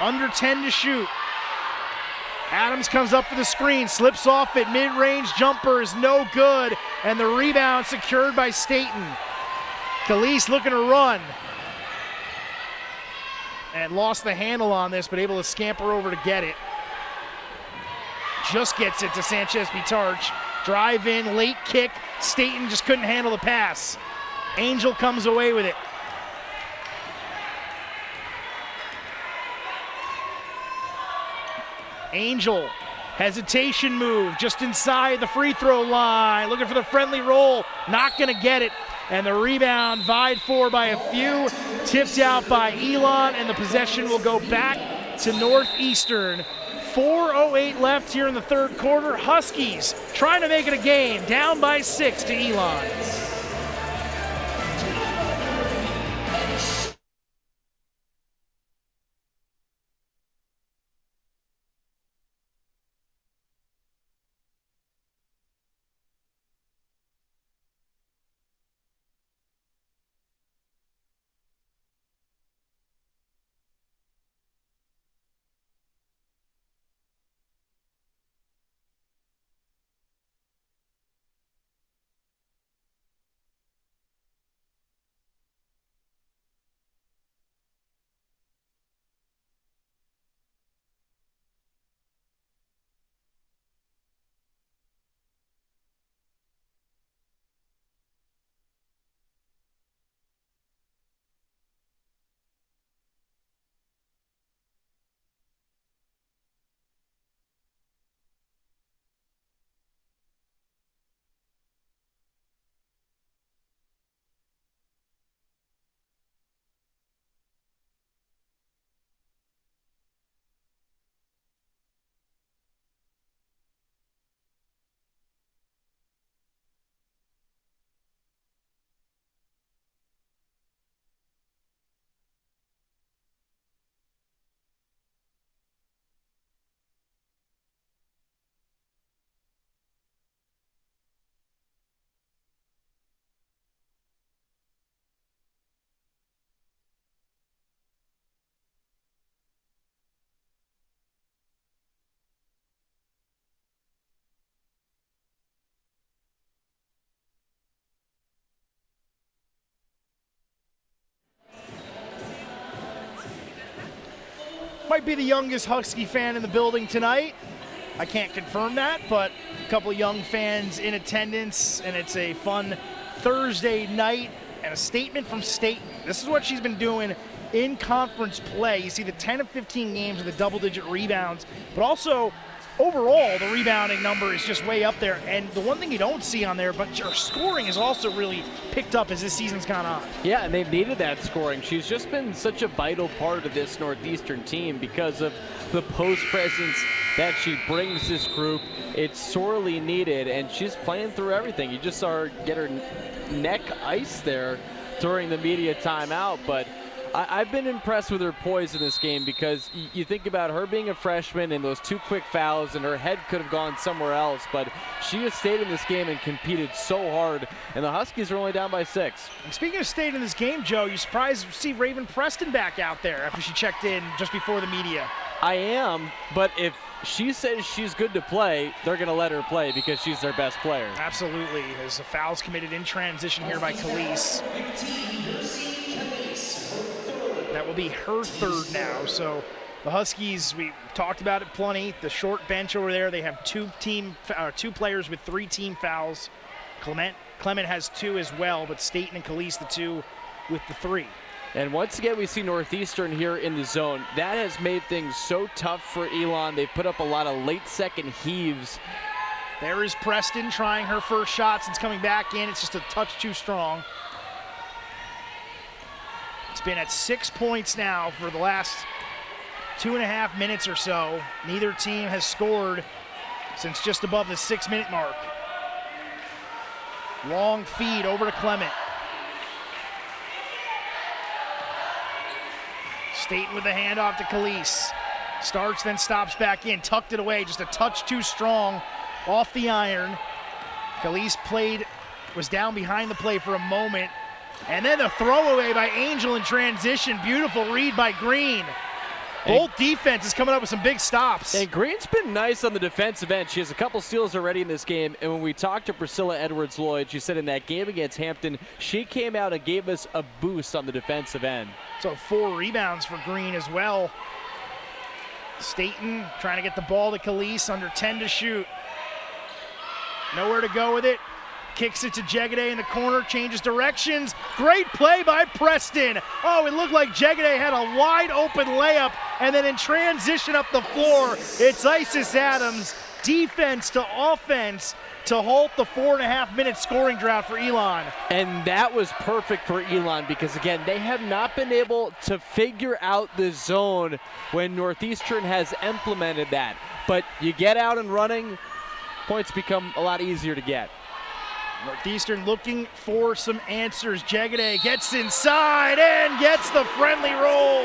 Under 10 to shoot. Adams comes up for the screen, slips off it, mid-range jumper is no good, and the rebound secured by Staten. Khalees looking to run. And lost the handle on this, but able to scamper over to get it. Just gets it to Sanchez-Pitarch. Drive in, late kick. Staten just couldn't handle the pass. Angel comes away with it. Angel, hesitation move, just inside the free throw line, looking for the friendly roll, not gonna get it, and the rebound vied for by a few, tipped out by Elon, and the possession will go back to Northeastern. 4:08 left here in the third quarter. Huskies trying to make it a game, down by 6 to Elon. Might be the youngest Husky fan in the building tonight. I can't confirm that, but a couple of young fans in attendance, and it's a fun Thursday night, and a statement from Staten. This is what she's been doing in conference play. You see the 10 of 15 games with the double-digit rebounds, but also overall the rebounding number is just way up there. And the one thing you don't see on there, but her scoring has also really picked up as this season's gone on. Yeah, and they've needed that scoring. She's just been such a vital part of this Northeastern team because of the post presence that she brings this group. It's sorely needed, and she's playing through everything. You just saw her get her neck iced there during the media timeout, but I've been impressed with her poise in this game because you think about her being a freshman and those two quick fouls, and her head could have gone somewhere else, but she has stayed in this game and competed so hard, and the Huskies are only down by 6. And speaking of staying in this game, Joe, you surprised to see Raven Preston back out there after she checked in just before the media. I am, but if she says she's good to play, they're going to let her play because she's their best player. Absolutely. As the foul's committed in transition here by Khalees. That will be her third now. So the Huskies, we talked about it plenty. The short bench over there, they have two players with 3 team fouls. Clement has 2 as well, but Staten and Khalees, the 2 with the 3. And once again, we see Northeastern here in the zone. That has made things so tough for Elon. They put up a lot of late second heaves. There is Preston trying her first shot since coming back in. It's just a touch too strong. It's been at 6 points now for the last 2.5 minutes or so. Neither team has scored since just above the 6-minute mark. Long feed over to Clement. Staten with the handoff to Calise. Starts, then stops back in, tucked it away, just a touch too strong off the iron. Calise was down behind the play for a moment. And then the throwaway by Angel in transition. Beautiful read by Green. Both defenses coming up with some big stops. And Green's been nice on the defensive end. She has a couple steals already in this game. And when we talked to Priscilla Edwards-Lloyd, she said in that game against Hampton, she came out and gave us a boost on the defensive end. So 4 rebounds for Green as well. Staten trying to get the ball to Calise, under 10 to shoot. Nowhere to go with it. Kicks it to Jegede in the corner, changes directions. Great play by Preston. Oh, it looked like Jegede had a wide open layup, and then in transition up the floor, it's Isis Adams, defense to offense, to halt the 4.5-minute scoring drought for Elon. And that was perfect for Elon because, again, they have not been able to figure out the zone when Northeastern has implemented that. But you get out and running, points become a lot easier to get. Northeastern looking for some answers. Jegede gets inside and gets the friendly roll.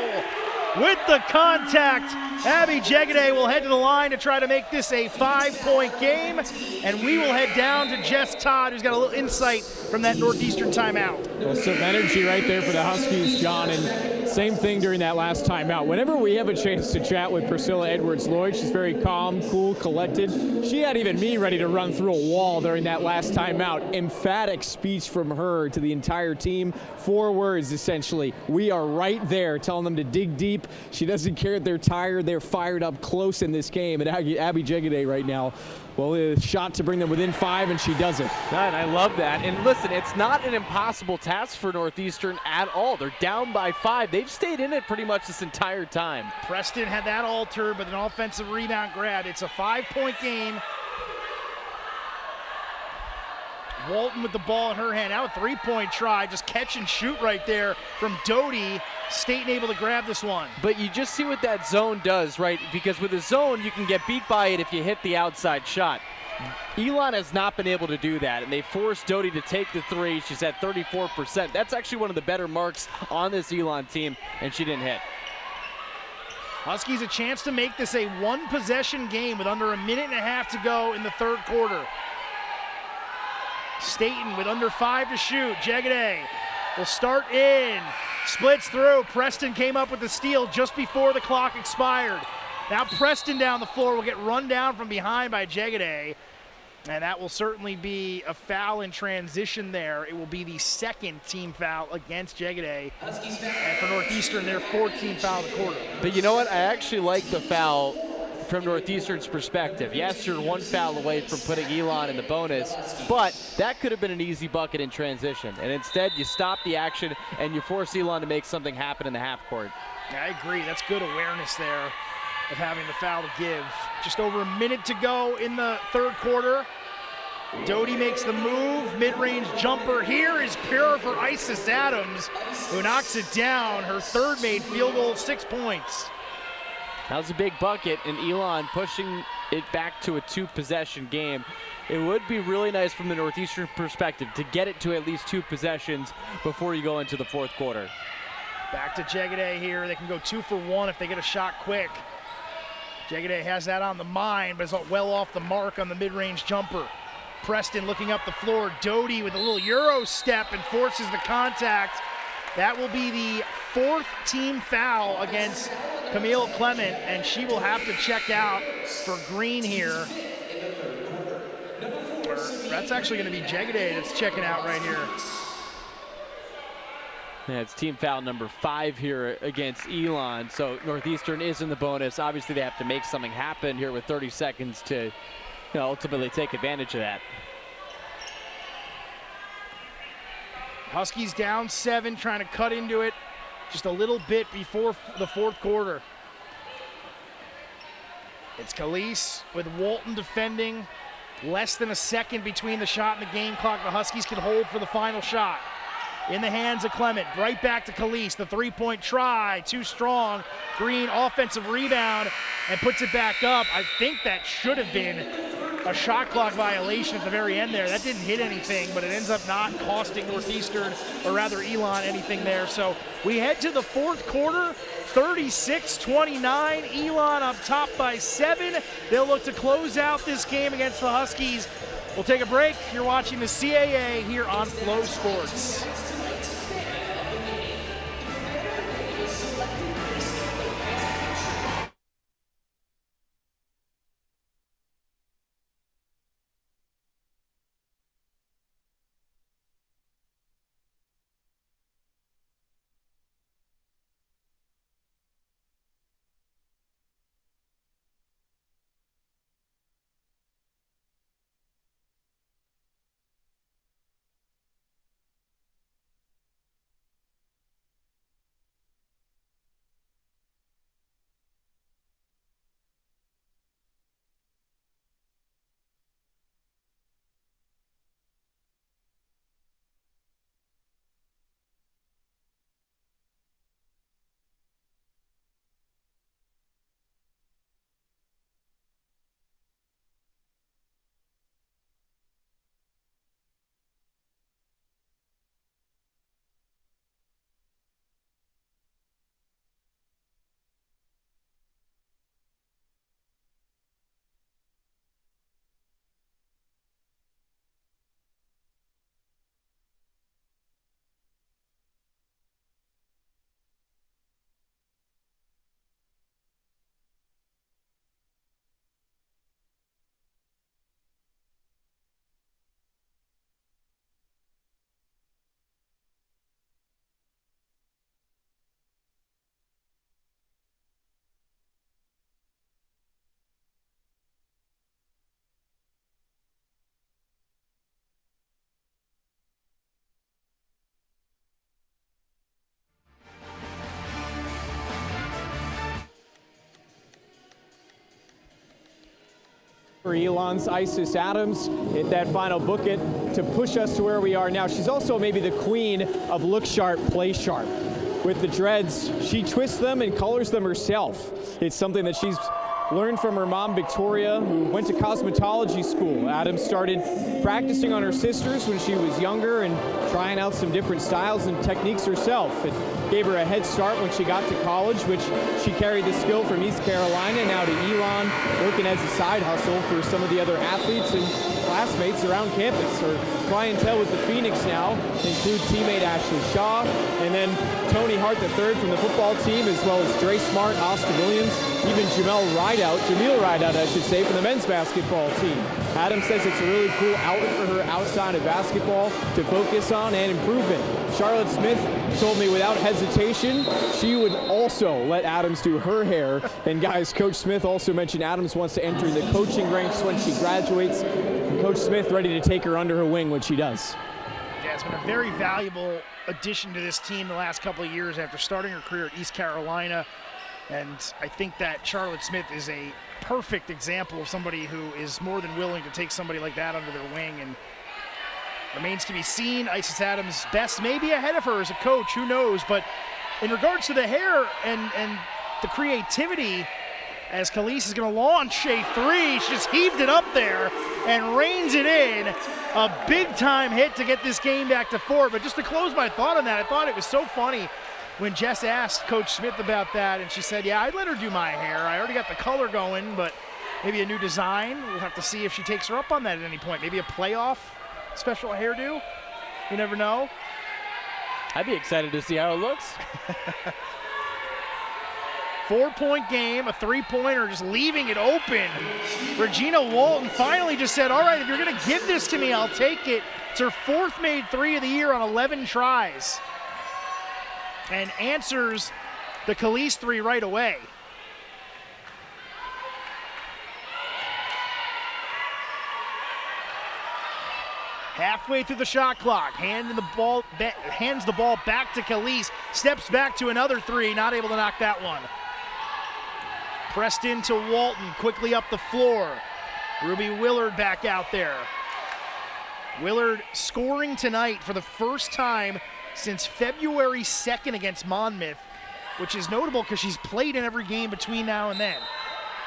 With the contact, Abby Jegede will head to the line to try to make this a 5-point game. And we will head down to Jess Todd, who's got a little insight from that Northeastern timeout. Well, some energy right there for the Huskies, John. And same thing during that last timeout. Whenever we have a chance to chat with Priscilla Edwards-Lloyd, she's very calm, cool, collected. She had even me ready to run through a wall during that last timeout. Emphatic speech from her to the entire team. 4 words, essentially. We are right there, telling them to dig deep. She doesn't care if they're tired. They're fired up close in this game. And Abby Jegede right now, well, a shot to bring them within 5, and she does it. And I love that. And listen, it's not an impossible task for Northeastern at all. They're down by 5. They've stayed in it pretty much this entire time. Preston had that altered with an offensive rebound grab. It's a 5-point game. Walton with the ball in her hand. Now a 3-point try. Just catch and shoot right there from Doty. Staten able to grab this one. But you just see what that zone does, right? Because with a zone, you can get beat by it if you hit the outside shot. Elon has not been able to do that, and they forced Doty to take the 3. She's at 34%. That's actually one of the better marks on this Elon team, and she didn't hit. Huskies a chance to make this a 1-possession game with under 1.5 minutes to go in the 3rd quarter. Staten with under 5 to shoot. Jegede will start in. Splits through. Preston came up with the steal just before the clock expired. Now Preston down the floor will get run down from behind by Jegede. And that will certainly be a foul in transition there. It will be the 2nd team foul against Jegede. And for Northeastern, their 14th foul of the quarter. But you know what? I actually like the foul from Northeastern's perspective. Yes, you're 1 foul away from putting Elon in the bonus, but that could have been an easy bucket in transition. And instead, you stop the action and you force Elon to make something happen in the half court. Yeah, I agree. That's good awareness there of having the foul to give. Just over 1 minute to go in the 3rd quarter. Doty makes the move. Mid-range jumper here is pure for Isis Adams, who knocks it down. Her 3rd made field goal, 6 points. That was a big bucket, and Elon pushing it back to a 2-possession game. It would be really nice from the Northeastern perspective to get it to at least 2 possessions before you go into the 4th quarter. Back to Jegede here. They can go 2 for 1 if they get a shot quick. Jegede has that on the mind, but is well off the mark on the mid-range jumper. Preston looking up the floor. Doty with a little Euro step and forces the contact. That will be the 4th team foul against Camille Clement, and she will have to check out for Green here. That's actually going to be Jegede that's checking out right here. Yeah, it's team foul number 5 here against Elon. So Northeastern is in the bonus. Obviously, they have to make something happen here with 30 seconds to ultimately take advantage of that. Huskies down 7, trying to cut into it just a little bit before the 4th quarter. It's Calise with Walton defending. Less than a second between the shot and the game clock. The Huskies can hold for the final shot. in the hands of Clement. Right back to Khalees. The three-point try, too strong. Green offensive rebound and puts it back up. I think that should have been a shot clock violation at the very end there. That didn't hit anything, but it ends up not costing Northeastern, or rather Elon, anything there. So we head to the fourth quarter, 36-29. Elon up top by 7. They'll look to close out this game against the Huskies. We'll take a break. You're watching the CAA here on Flow Sports. For Elon's Isis Adams hit that final bucket to push us to where we are now. She's also maybe the queen of look sharp, play sharp. With the dreads, she twists them and colors them herself. It's something that she's learned from her mom, Victoria, who went to cosmetology school. Adams started practicing on her sisters when she was younger and trying out some different styles and techniques herself. It gave her a head start when she got to college, which she carried the skill from East Carolina now to Elon, working as a side hustle for some of the other athletes and classmates around campus. Her clientele with the Phoenix now include teammate Ashley Shaw, and then Tony Hart III from the football team, as well as Dre Smart, Austin Williams, even Jamil Rideout, I should say, from the men's basketball team. Adams says it's a really cool outlet for her outside of basketball to focus on and improvement. Charlotte Smith told me without hesitation she would also let Adams do her hair. And guys, Coach Smith also mentioned Adams wants to enter the coaching ranks when she graduates. Coach Smith ready to take her under her wing when she does. Yeah, it's been a very valuable addition to this team the last couple of years after starting her career at East Carolina. And I think that Charlotte Smith is a perfect example of somebody who is more than willing to take somebody like that under their wing. And remains to be seen. Isis Adams' best may be ahead of her as a coach, who knows. But in regards to the hair and the creativity, as Khalees is going to launch a three, she just heaved it up there and reins it in. A big-time hit to get this game back to 4. But just to close my thought on that, I thought it was so funny when Jess asked Coach Smith about that, and she said, yeah, I'd let her do my hair. I already got the color going, but maybe a new design. We'll have to see if she takes her up on that at any point. Maybe a playoff special hairdo. You never know. I'd be excited to see how it looks. 4-point game, a three-pointer, just leaving it open. Regina Walton finally just said, all right, if you're going to give this to me, I'll take it. It's her 4th made 3 of the year on 11 tries. And answers the Khalees 3 right away. Halfway through the shot clock, hands the ball back to Khalees, steps back to another 3, not able to knock that one. Pressed into Walton, quickly up the floor. Ruby Willard back out there. Willard scoring tonight for the first time since February 2nd against Monmouth, which is notable because she's played in every game between now and then.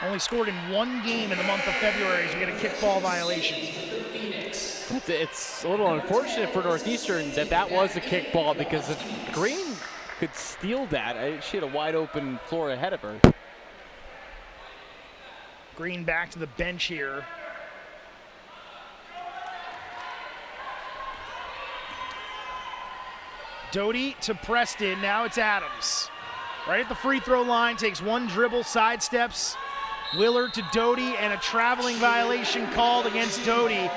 Only scored in one game in the month of February as we get a kickball violation. It's a little unfortunate for Northeastern that was a kickball, because if Green could steal that, she had a wide open floor ahead of her. Green back to the bench here. Doty to Preston, now it's Adams. Right at the free throw line, takes one dribble, sidesteps. Willard to Doty, and a traveling violation called against Doty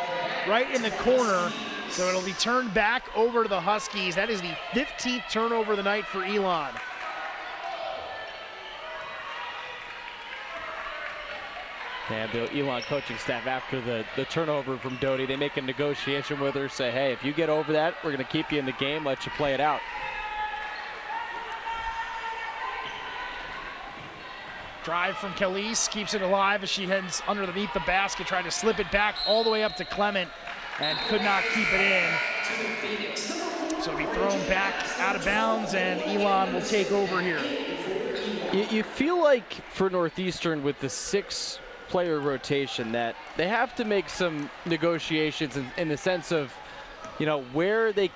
right in the corner. So it'll be turned back over to the Huskies. That is the 15th turnover of the night for Elon. And the Elon coaching staff, after the turnover from Doty, they make a negotiation with her, say, hey, if you get over that, we're going to keep you in the game, let you play it out. Drive from Khalees, keeps it alive as she heads underneath the basket, trying to slip it back all the way up to Clement, and could not keep it in. So it'll be thrown back out of bounds, and Elon will take over here. You feel like for Northeastern, with the 6-player rotation, that they have to make some negotiations in the sense of, where they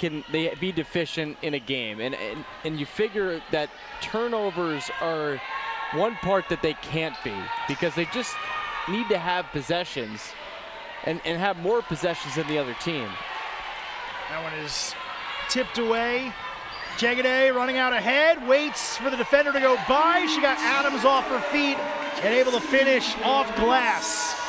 be deficient in a game. And you figure that turnovers are one part that they can't be, because they just need to have possessions and have more possessions than the other team. That one is tipped away. Jegede running out ahead, waits for the defender to go by. She got Adams off her feet and able to finish off glass.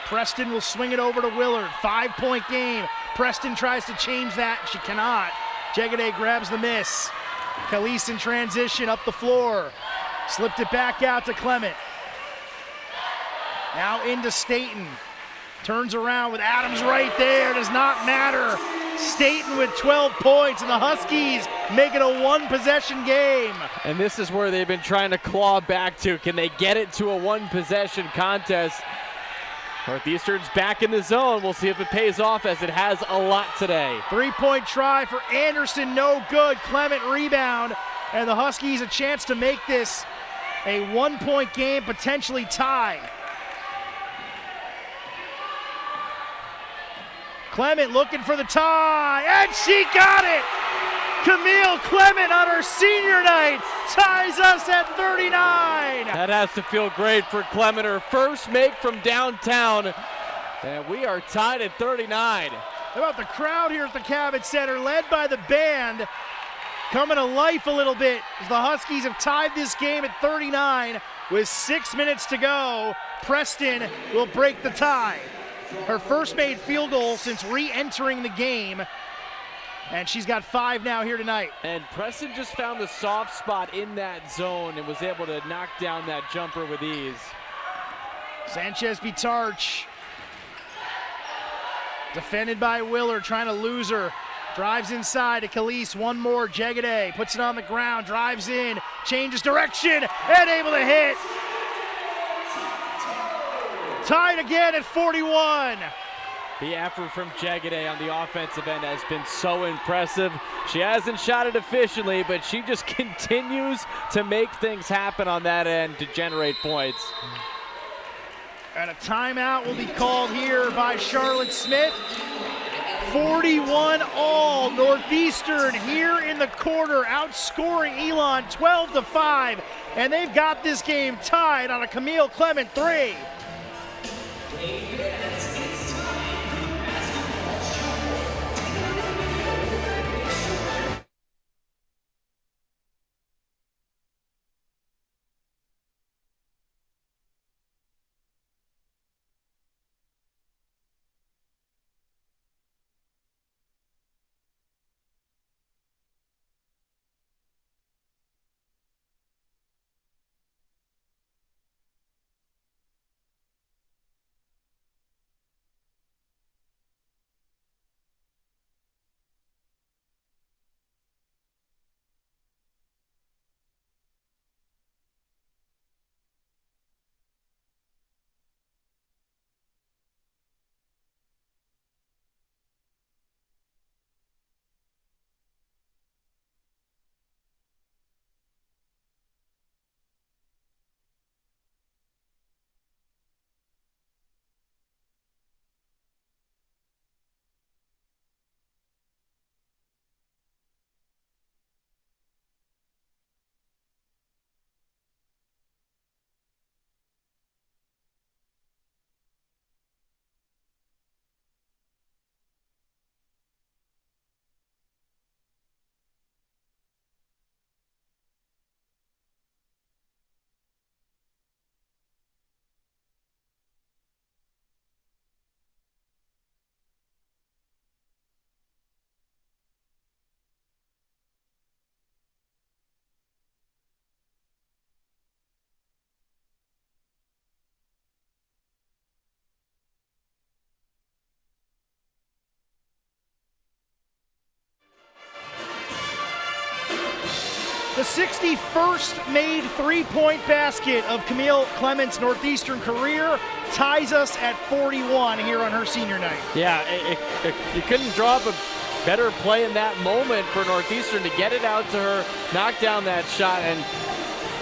Preston will swing it over to Willard. 5-point game. Preston tries to change that. She cannot. Jegede grabs the miss. Khalees in transition up the floor. Slipped it back out to Clement. Now into Staten. Turns around with Adams right there. Does not matter. Staten with 12 points, and the Huskies make it a one-possession game. And this is where they've been trying to claw back to. Can they get it to a one-possession contest? Northeastern's back in the zone. We'll see if it pays off, as it has a lot today. 3-point try for Anderson, no good. Clement rebound, and the Huskies a chance to make this a 1-point game, potentially tie. Clement looking for the tie, and she got it! Camille Clement on her senior night ties us at 39. That has to feel great for Clement, her first make from downtown. And we are tied at 39. How about the crowd here at the Cabot Center, led by the band, coming to life a little bit as the Huskies have tied this game at 39 with 6 minutes to go. Preston will break the tie. Her first made field goal since re-entering the game, and she's got 5 now here tonight. And Preston just found the soft spot in that zone and was able to knock down that jumper with ease. Sanchez Bitarch, defended by Willard, trying to lose her. Drives inside to Khalees, one more. Jegede puts it on the ground, drives in, changes direction, and able to hit. Tied again at 41. The effort from Jegede on the offensive end has been so impressive. She hasn't shot it efficiently, but she just continues to make things happen on that end to generate points. And a timeout will be called here by Charlotte Smith. 41 all. Northeastern here in the quarter, outscoring Elon 12-5, and they've got this game tied on a Camille Clement 3. The 61st made three-point basket of Camille Clement's Northeastern career ties us at 41 here on her senior night. Yeah, you couldn't draw up a better play in that moment for Northeastern to get it out to her, knock down that shot, and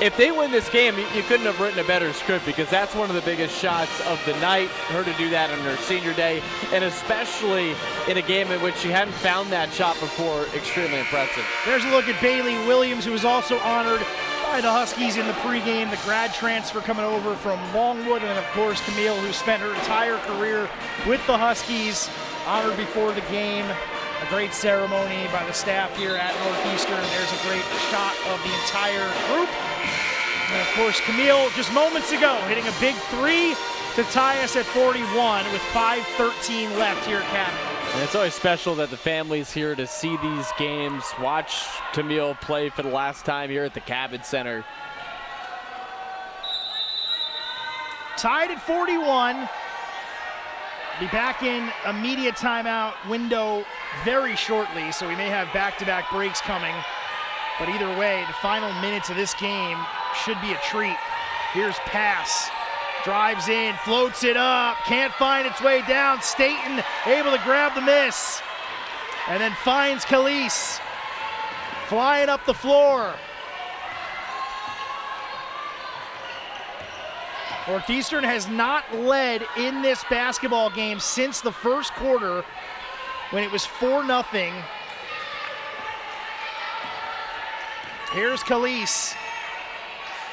if they win this game, you couldn't have written a better script, because that's one of the biggest shots of the night. Her to do that on her senior day, and especially in a game in which she hadn't found that shot before, extremely impressive. There's a look at Bailey Williams, who was also honored by the Huskies in the pregame, the grad transfer coming over from Longwood, and then of course Camille, who spent her entire career with the Huskies, honored before the game. A great ceremony by the staff here at Northeastern. There's a great shot of the entire group. And of course, Camille, just moments ago, hitting a big three to tie us at 41 with 5:13 left here at Cabot. And it's always special that the family's here to see these games, watch Camille play for the last time here at the Cabot Center. Tied at 41. Be back in a media timeout window very shortly, so we may have back-to-back breaks coming. But either way, the final minutes of this game should be a treat. Here's pass. Drives in, floats it up, can't find its way down. Staten able to grab the miss. And then finds Khalees. Flying up the floor. Northeastern has not led in this basketball game since the first quarter, when it was 4-0. Here's Khalees.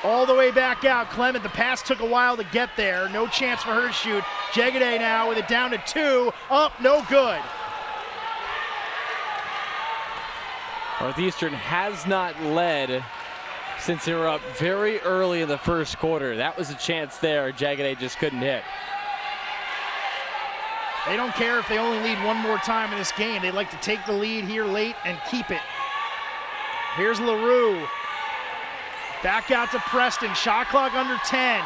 All the way back out. Clement, the pass took a while to get there. No chance for her to shoot. Jegede now with it down to 2. Up, no good. Northeastern has not led since they were up very early in the first quarter. That was a chance there. Jegede just couldn't hit. They don't care if they only lead one more time in this game. They'd like to take the lead here late and keep it. Here's LaRue. Back out to Preston. Shot clock under 10.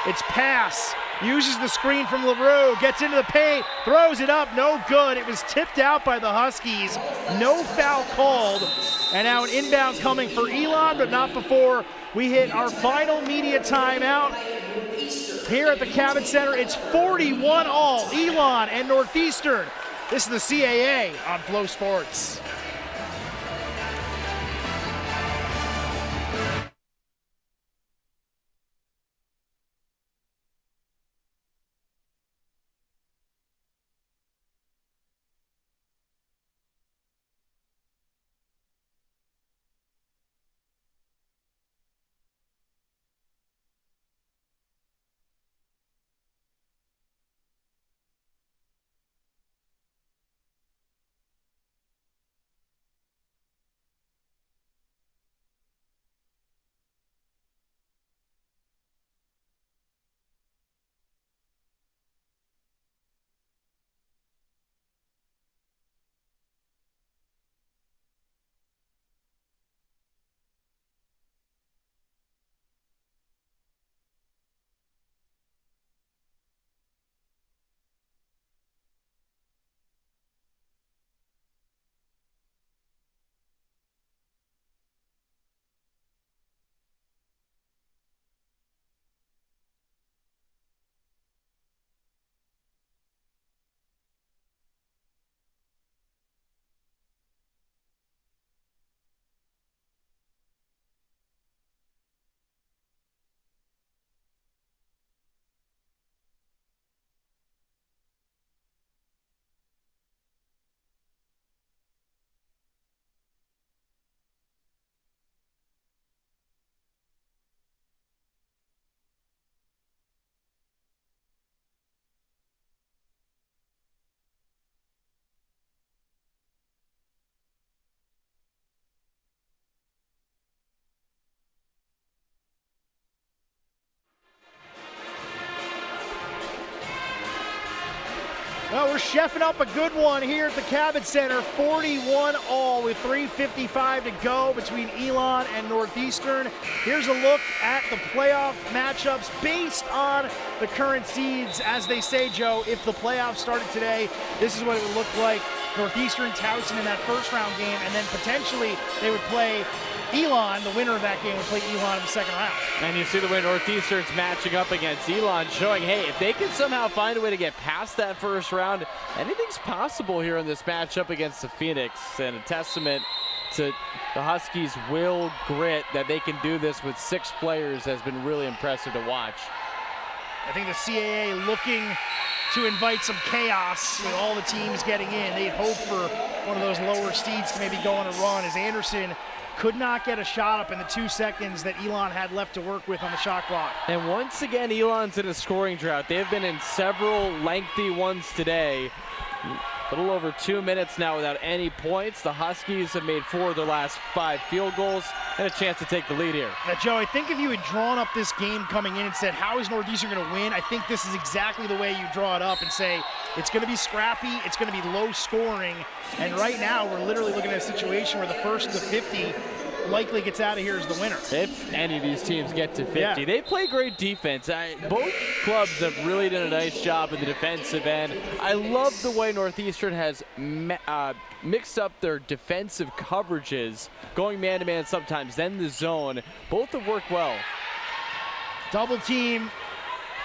It's pass. Uses the screen from LaRue. Gets into the paint. Throws it up. No good. It was tipped out by the Huskies. No foul called. And now an inbound coming for Elon, but not before we hit our final media timeout. Here at the Cabot Center, it's 41-all. Elon and Northeastern. This is the CAA on Flow Sports. Well, we're chefing up a good one here at the Cabot Center. 41-all with 3:55 to go between Elon and Northeastern. Here's a look at the playoff matchups based on the current seeds. As they say, Joe, if the playoffs started today, this is what it would look like Northeastern, Towson in that first round game, and then potentially they would play Elon. The winner of that game would play Elon in the second round. And you see the way Northeastern's matching up against Elon, showing, hey, if they can somehow find a way to get past that first round, anything's possible here in this matchup against the Phoenix. And a testament to the Huskies' will, grit, that they can do this with 6 players has been really impressive to watch. I think the CAA looking to invite some chaos with all the teams getting in. They'd hope for one of those lower seeds to maybe go on a run, as Anderson could not get a shot up in the 2 seconds that Elon had left to work with on the shot clock. And once again, Elon's in a scoring drought. They've been in several lengthy ones today. A little over 2 minutes now without any points. The Huskies have made 4 of their last 5 field goals and a chance to take the lead here. Now, Joe, I think if you had drawn up this game coming in and said, how is Northeastern going to win? I think this is exactly the way you draw it up and say, it's going to be scrappy, it's going to be low scoring. And right now, we're literally looking at a situation where the first of the 50 likely gets out of here as the winner. If any of these teams get to 50. Yeah. They play great defense. Both clubs have really done a nice job in the defensive end. I love the way Northeastern has mixed up their defensive coverages, going man-to-man sometimes, then the zone. Both have worked well. Double team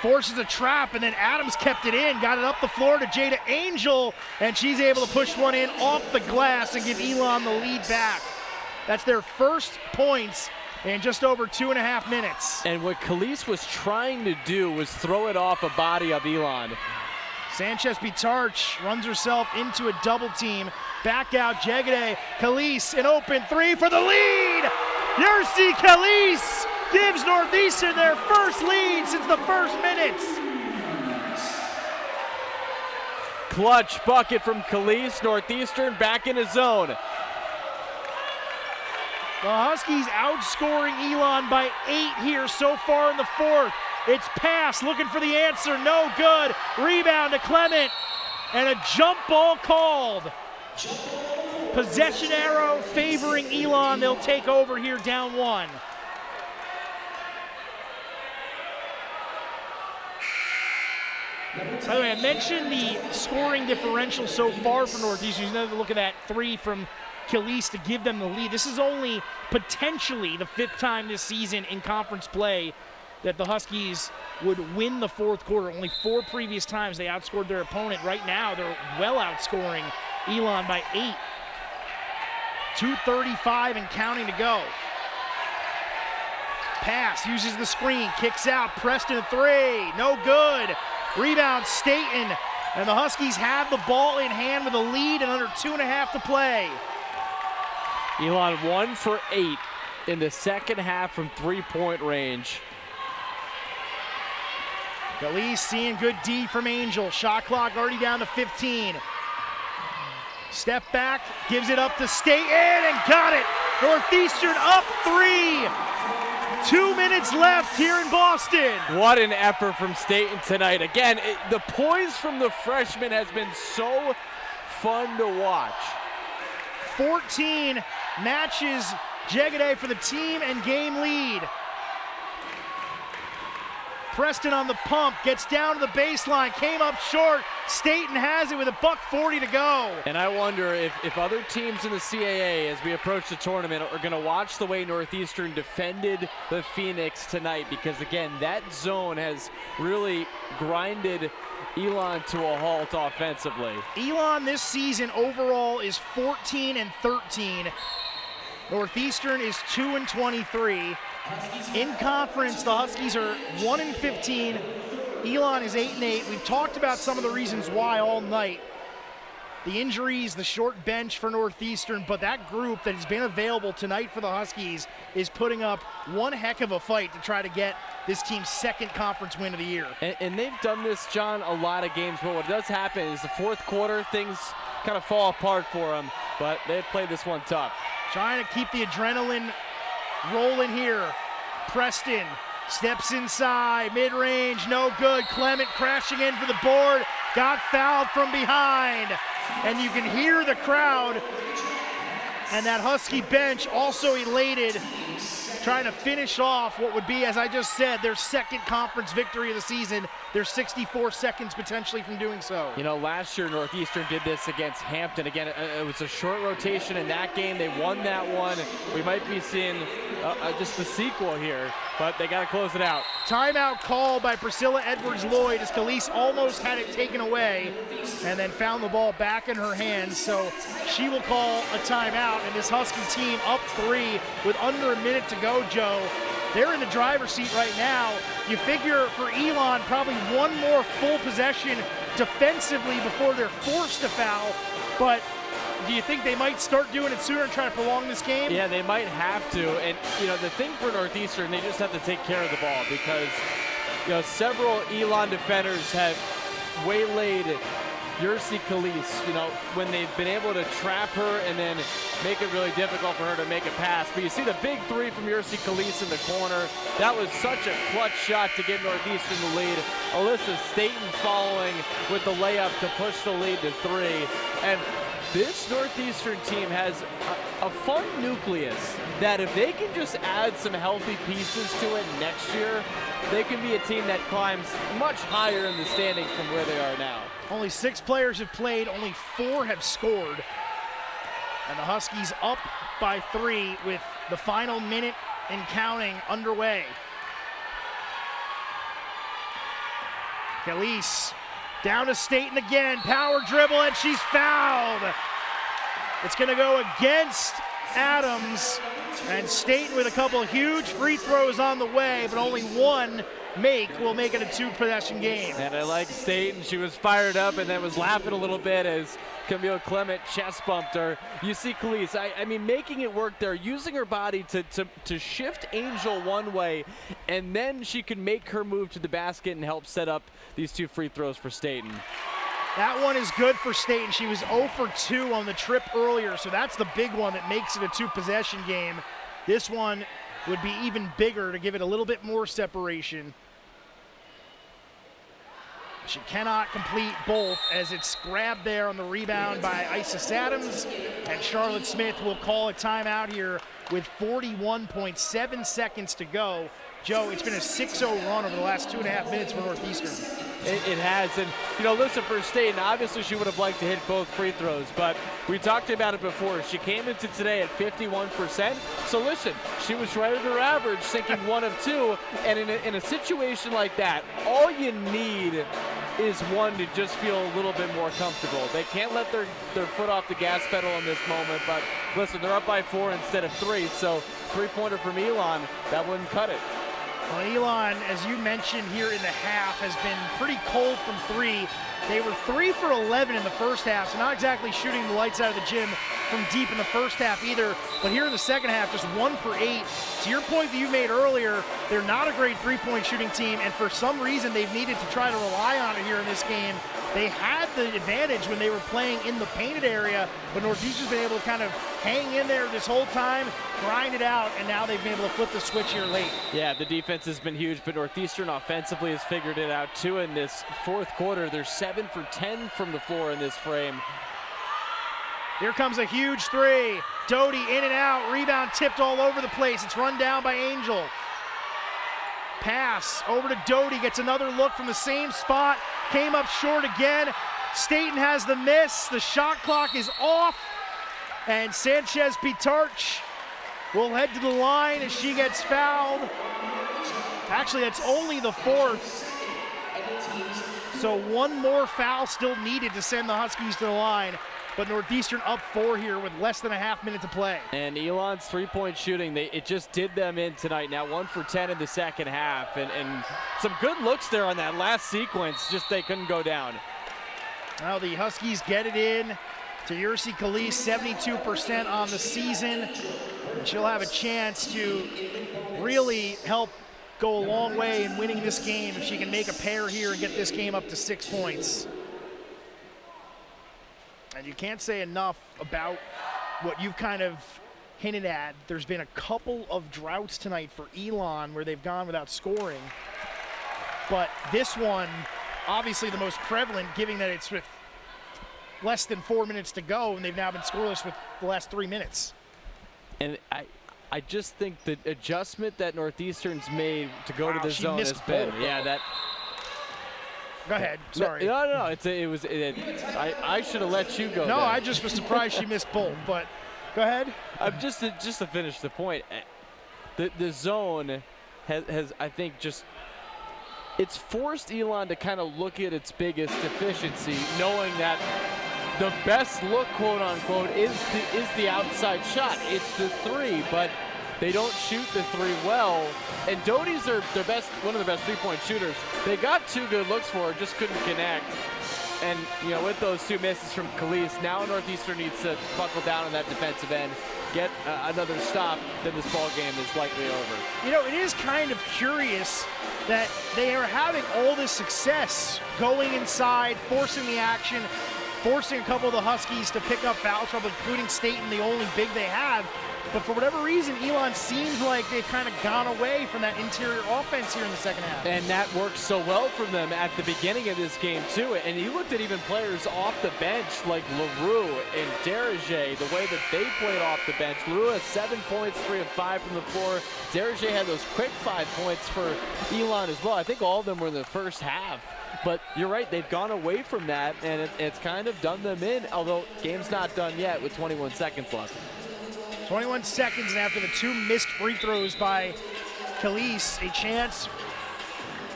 forces a trap, and then Adams kept it in, got it up the floor to Jada Angel, and she's able to push one in off the glass and give Elon the lead back. That's their first points in just over 2.5 minutes. And what Khalees was trying to do was throw it off a body of Elon. Sanchez Bitarch runs herself into a double team. Back out, Jegede, Khalees, an open 3 for the lead! Yersi Khalees gives Northeastern their first lead since the first minutes. Clutch bucket from Khalees. Northeastern back in his zone. The Huskies outscoring Elon by 8 here so far in the fourth. It's pass, looking for the answer, no good. Rebound to Clement, and a jump ball called. Possession arrow favoring Elon. They'll take over here down 1. By the way, I mentioned the scoring differential so far for Northeastern. You know, look at that 3 from Khalees to give them the lead. This is only potentially the 5th time this season in conference play that the Huskies would win the fourth quarter. Only 4 previous times they outscored their opponent. Right now, they're well outscoring Elon by 8. 2:35 and counting to go. Pass, uses the screen, kicks out, Preston 3, no good. Rebound, Staten, and the Huskies have the ball in hand with a lead and under 2.5 to play. Elon 1 for 8 in the second half from 3-point range. Khalees seeing good D from Angel. Shot clock already down to 15. Step back, gives it up to Staten and got it. Northeastern up 3. 2 minutes left here in Boston. What an effort from Staten tonight. Again, the poise from the freshman has been so fun to watch. 14 matches Jegede for the team and game lead. Preston on the pump, gets down to the baseline, came up short. Staten has it with $1:40 to go. And I wonder if other teams in the CAA, as we approach the tournament, are going to watch the way Northeastern defended the Phoenix tonight, because, again, that zone has really grinded Elon to a halt offensively. Elon this season overall is 14-13. Northeastern is 2-23. In conference, the Huskies are 1-15. Elon is 8-8. We've talked about some of the reasons why all night. The injuries, the short bench for Northeastern, but that group that has been available tonight for the Huskies is putting up one heck of a fight to try to get this team's second conference win of the year. And they've done this, John, a lot of games, but what does happen is the fourth quarter, things kind of fall apart for them, but they've played this one tough. Trying to keep the adrenaline rolling here. Preston steps inside, mid-range, no good. Clement crashing in for the board, got fouled from behind. And you can hear the crowd and that Husky bench also elated trying to finish off what would be, as I just said, their second conference victory of the season. They're 64 seconds potentially from doing so. You know, last year Northeastern did this against Hampton. Again, it was a short rotation in that game. They won that one. We might be seeing just the sequel here, but they got to close it out. Timeout call by Priscilla Edwards-Lloyd as Khalees almost had it taken away and then found the ball back in her hands. So she will call a timeout, and this Husky team up 3 with under a minute to go, Joe. They're in the driver's seat right now. You figure for Elon, probably one more full possession defensively before they're forced to foul, but do you think they might start doing it sooner and try to prolong this game? Yeah, they might have to. And, you know, the thing for Northeastern, they just have to take care of the ball because, you know, several Elon defenders have waylaid Yursi Khalees, you know, when they've been able to trap her and then make it really difficult for her to make a pass. But you see the big three from Yursi Khalees in the corner. That was such a clutch shot to give Northeastern the lead. Alyssa Staten following with the layup to push the lead to 3. And this Northeastern team has a fun nucleus that if they can just add some healthy pieces to it next year, they can be a team that climbs much higher in the standings from where they are now. Only 6 players have played, only 4 have scored. And the Huskies up by 3 with the final minute and counting underway. Khalees down to Staten again, power dribble, and she's fouled. It's gonna go against Adams, and Staten with a couple of huge free throws on the way, but only one will make it a 2-possession game. And I like Staten. She was fired up and then was laughing a little bit as Camille Clement chest bumped her. You see Khalees, I mean, making it work there, using her body to shift Angel one way, and then she can make her move to the basket and help set up these 2 free throws for Staten. That one is good for Staten. She was 0 for 2 on the trip earlier, so that's the big one that makes it a 2-possession game. This one would be even bigger to give it a little bit more separation. She cannot complete both as it's grabbed there on the rebound by Isis Adams, and Charlotte Smith will call a timeout here with 41.7 seconds to go. Joe, it's been a 6-0 run over the last 2.5 minutes for Northeastern. It has, and you know, listen, for Staten, obviously she would have liked to hit both free throws, but we talked about it before. She came into today at 51%, so listen, she was right at her average, sinking 1 of 2, and in a situation like that, all you need is one to just feel a little bit more comfortable. They can't let their foot off the gas pedal in this moment, but listen, they're up by 4 instead of 3, so 3-pointer from Elon, that wouldn't cut it. Well, Elon, as you mentioned here in the half, has been pretty cold from 3. They were 3 for 11 in the first half, so not exactly shooting the lights out of the gym from deep in the first half either. But here in the second half, just 1 for 8. To your point that you made earlier, they're not a great three-point shooting team, and for some reason they've needed to try to rely on it here in this game. They had the advantage when they were playing in the painted area, but Northeastern's been able to kind of hang in there this whole time, grind it out, and now they've been able to flip the switch here late. Yeah, the defense has been huge, but Northeastern offensively has figured it out too in this fourth quarter. They're 7 for 10 from the floor in this frame. Here comes a huge 3. Doty in and out, rebound tipped all over the place. It's run down by Angel. Pass over to Doty, gets another look from the same spot, came up short again. Staten has the miss, the shot clock is off, and Sanchez Pitarch will head to the line as she gets fouled. Actually, that's only the 4th. So 1 more foul still needed to send the Huskies to the line. But Northeastern up 4 here with less than a half minute to play. And Elon's three-point shooting, it just did them in tonight. Now 1 for 10 in the second half. And some good looks there on that last sequence, just they couldn't go down. Now the Huskies get it in to Yursi Khalees, 72% on the season. And she'll have a chance to really help go a long way in winning this game if she can make a pair here and get this game up to 6 points. And you can't say enough about what you've kind of hinted at. There's been a couple of droughts tonight for Elon where they've gone without scoring. But this one, obviously the most prevalent, given that it's with less than 4 minutes to go, and they've now been scoreless with the last 3 minutes. And I just think the adjustment that Northeastern's made to go to the zone has missed been, both. Go ahead. Sorry. No. I should have let you go. No, there. I just was surprised she missed both. But go ahead. Just to finish the point, the zone has I think just. It's forced Elon to kind of look at its biggest deficiency, knowing that the best look, quote unquote, is the outside shot. It's the three, but they don't shoot the three well. And Doty's one of the best three-point shooters. They got 2 good looks for her, just couldn't connect. And with those 2 misses from Khalees, now Northeastern needs to buckle down on that defensive end, get another stop, then this ball game is likely over. It is kind of curious that they are having all this success going inside, forcing the action, forcing a couple of the Huskies to pick up foul trouble, including Staten, the only big they have. But for whatever reason, Elon seems like they've kind of gone away from that interior offense here in the second half. And that worked so well for them at the beginning of this game, too. And you looked at even players off the bench like LaRue and Derringer, the way that they played off the bench. LaRue has 7 points, 3 of 5 from the floor. Derringer had those quick 5 points for Elon as well. I think all of them were in the first half. But you're right, they've gone away from that, and it's kind of done them in, although game's not done yet with 21 seconds left. 21 seconds, and after the 2 missed free throws by Khalees, a chance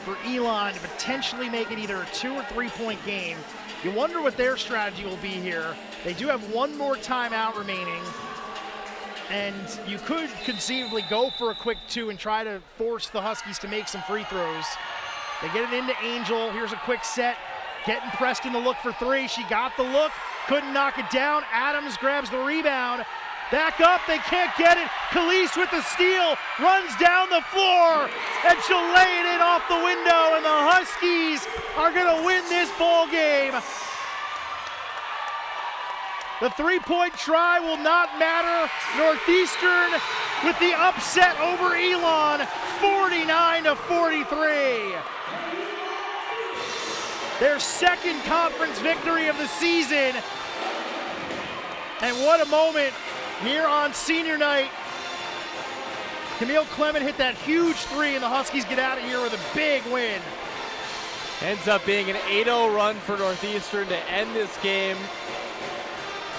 for Elon to potentially make it either a 2 or 3 point game. You wonder what their strategy will be here. They do have 1 more timeout remaining, and you could conceivably go for a quick 2 and try to force the Huskies to make some free throws. They get it into Angel. Here's a quick set. Getting Preston to look for 3. She got the look, couldn't knock it down. Adams grabs the rebound. Back up, they can't get it. Khalees with the steal, runs down the floor, and she'll lay it in off the window, and the Huskies are gonna win this ball game. The 3-point try will not matter. Northeastern with the upset over Elon, 49-43. Their second conference victory of the season. And what a moment here on senior night. Camille Clement hit that huge 3, and the Huskies get out of here with a big win. Ends up being an 8-0 run for Northeastern to end this game.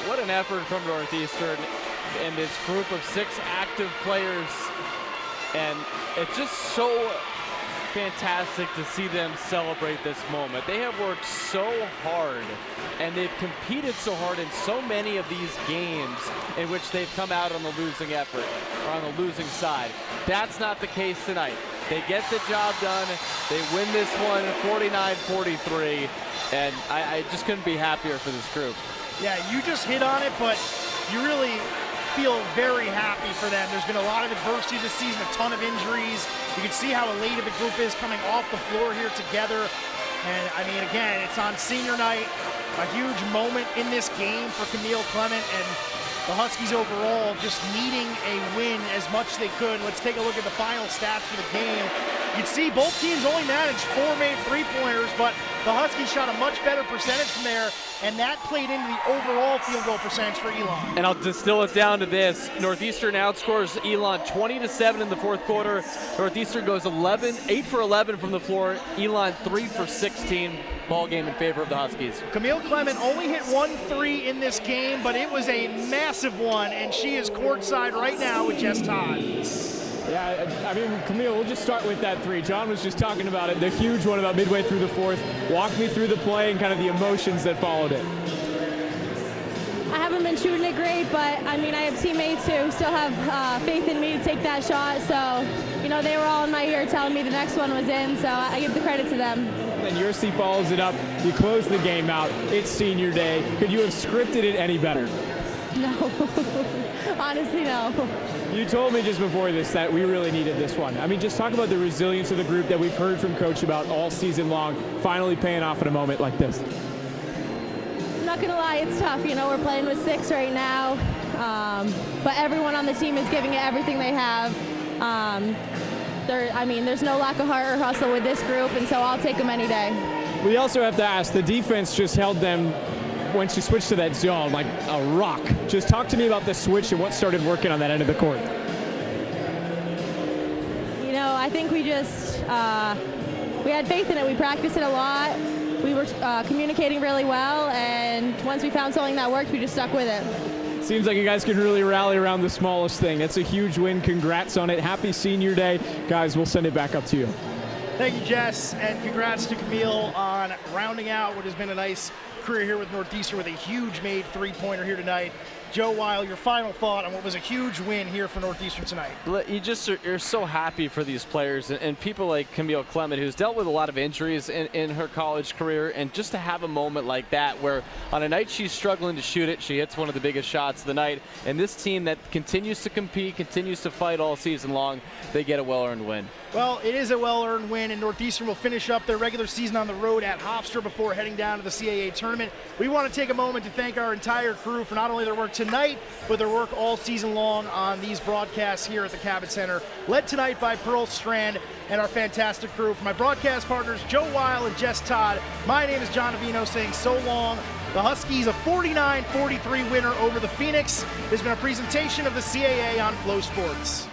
What an effort from Northeastern and this group of 6 active players. And it's just so fantastic to see them celebrate this moment. They have worked so hard, and they've competed so hard in so many of these games in which they've come out on the losing effort, or on the losing side. That's not the case tonight. They get the job done. They win this one 49-43, and I just couldn't be happier for this group. Yeah, you just hit on it, but you really feel very happy for them. There's been a lot of adversity this season, a ton of injuries. You can see how elated the group is coming off the floor here together. And I mean, again, it's on senior night, a huge moment in this game for Camille Clement, and the Huskies overall just needing a win as much as they could. Let's take a look at the final stats for the game. You'd see both teams only managed 4 made three-pointers, but the Huskies shot a much better percentage from there, and that played into the overall field goal percentage for Elon. And I'll distill it down to this. Northeastern outscores Elon 20-7 in the fourth quarter. Northeastern goes 8 for 11 from the floor. Elon 3 for 16. Ball game in favor of the Huskies. Camille Clement only hit 1 3 in this game, but it was a massive one, and she is courtside right now with Jess Todd. Yeah, I mean, Camille, we'll just start with that 3. John was just talking about it, the huge one about midway through the fourth. Walk me through the play and kind of the emotions that followed it. I haven't been shooting it great, but I mean, I have teammates who still have faith in me to take that shot. So, they were all in my ear telling me the next one was in, so I give the credit to them. And USC follows it up. You close the game out. It's senior day. Could you have scripted it any better? No. Honestly, no. You told me just before this that we really needed this one. I mean, just talk about the resilience of the group that we've heard from Coach about all season long, finally paying off in a moment like this. I'm not going to lie, it's tough. We're playing with 6 right now, but everyone on the team is giving it everything they have. There's no lack of heart or hustle with this group, and so I'll take them any day. We also have to ask, the defense just held them once you switched to that zone like a rock. Just talk to me about the switch and what started working on that end of the court. I think we just we had faith in it. We practiced it a lot. We were communicating really well, and once we found something that worked, we just stuck with it. Seems like you guys can really rally around the smallest thing. That's a huge win. Congrats on it. Happy senior day. Guys, we'll send it back up to you. Thank you, Jess, and congrats to Camille on rounding out what has been a nice career here with Northeastern with a huge made three-pointer here tonight. Joe Weil, your final thought on what was a huge win here for Northeastern tonight. You're so happy for these players and people like Camille Clement, who's dealt with a lot of injuries in her college career, and just to have a moment like that where on a night she's struggling to shoot it, she hits one of the biggest shots of the night, and this team that continues to compete, continues to fight all season long, they get a well-earned win. Well, it is a well-earned win, and Northeastern will finish up their regular season on the road at Hofstra before heading down to the CAA tournament. We want to take a moment to thank our entire crew for not only their work tonight, but their work all season long on these broadcasts here at the Cabot Center, led tonight by Pearl Strand and our fantastic crew. For my broadcast partners, Joe Weil and Jess Todd, my name is John Avino saying so long. The Huskies a 49-43 winner over the Phoenix. This has been a presentation of the CAA on Flow Sports.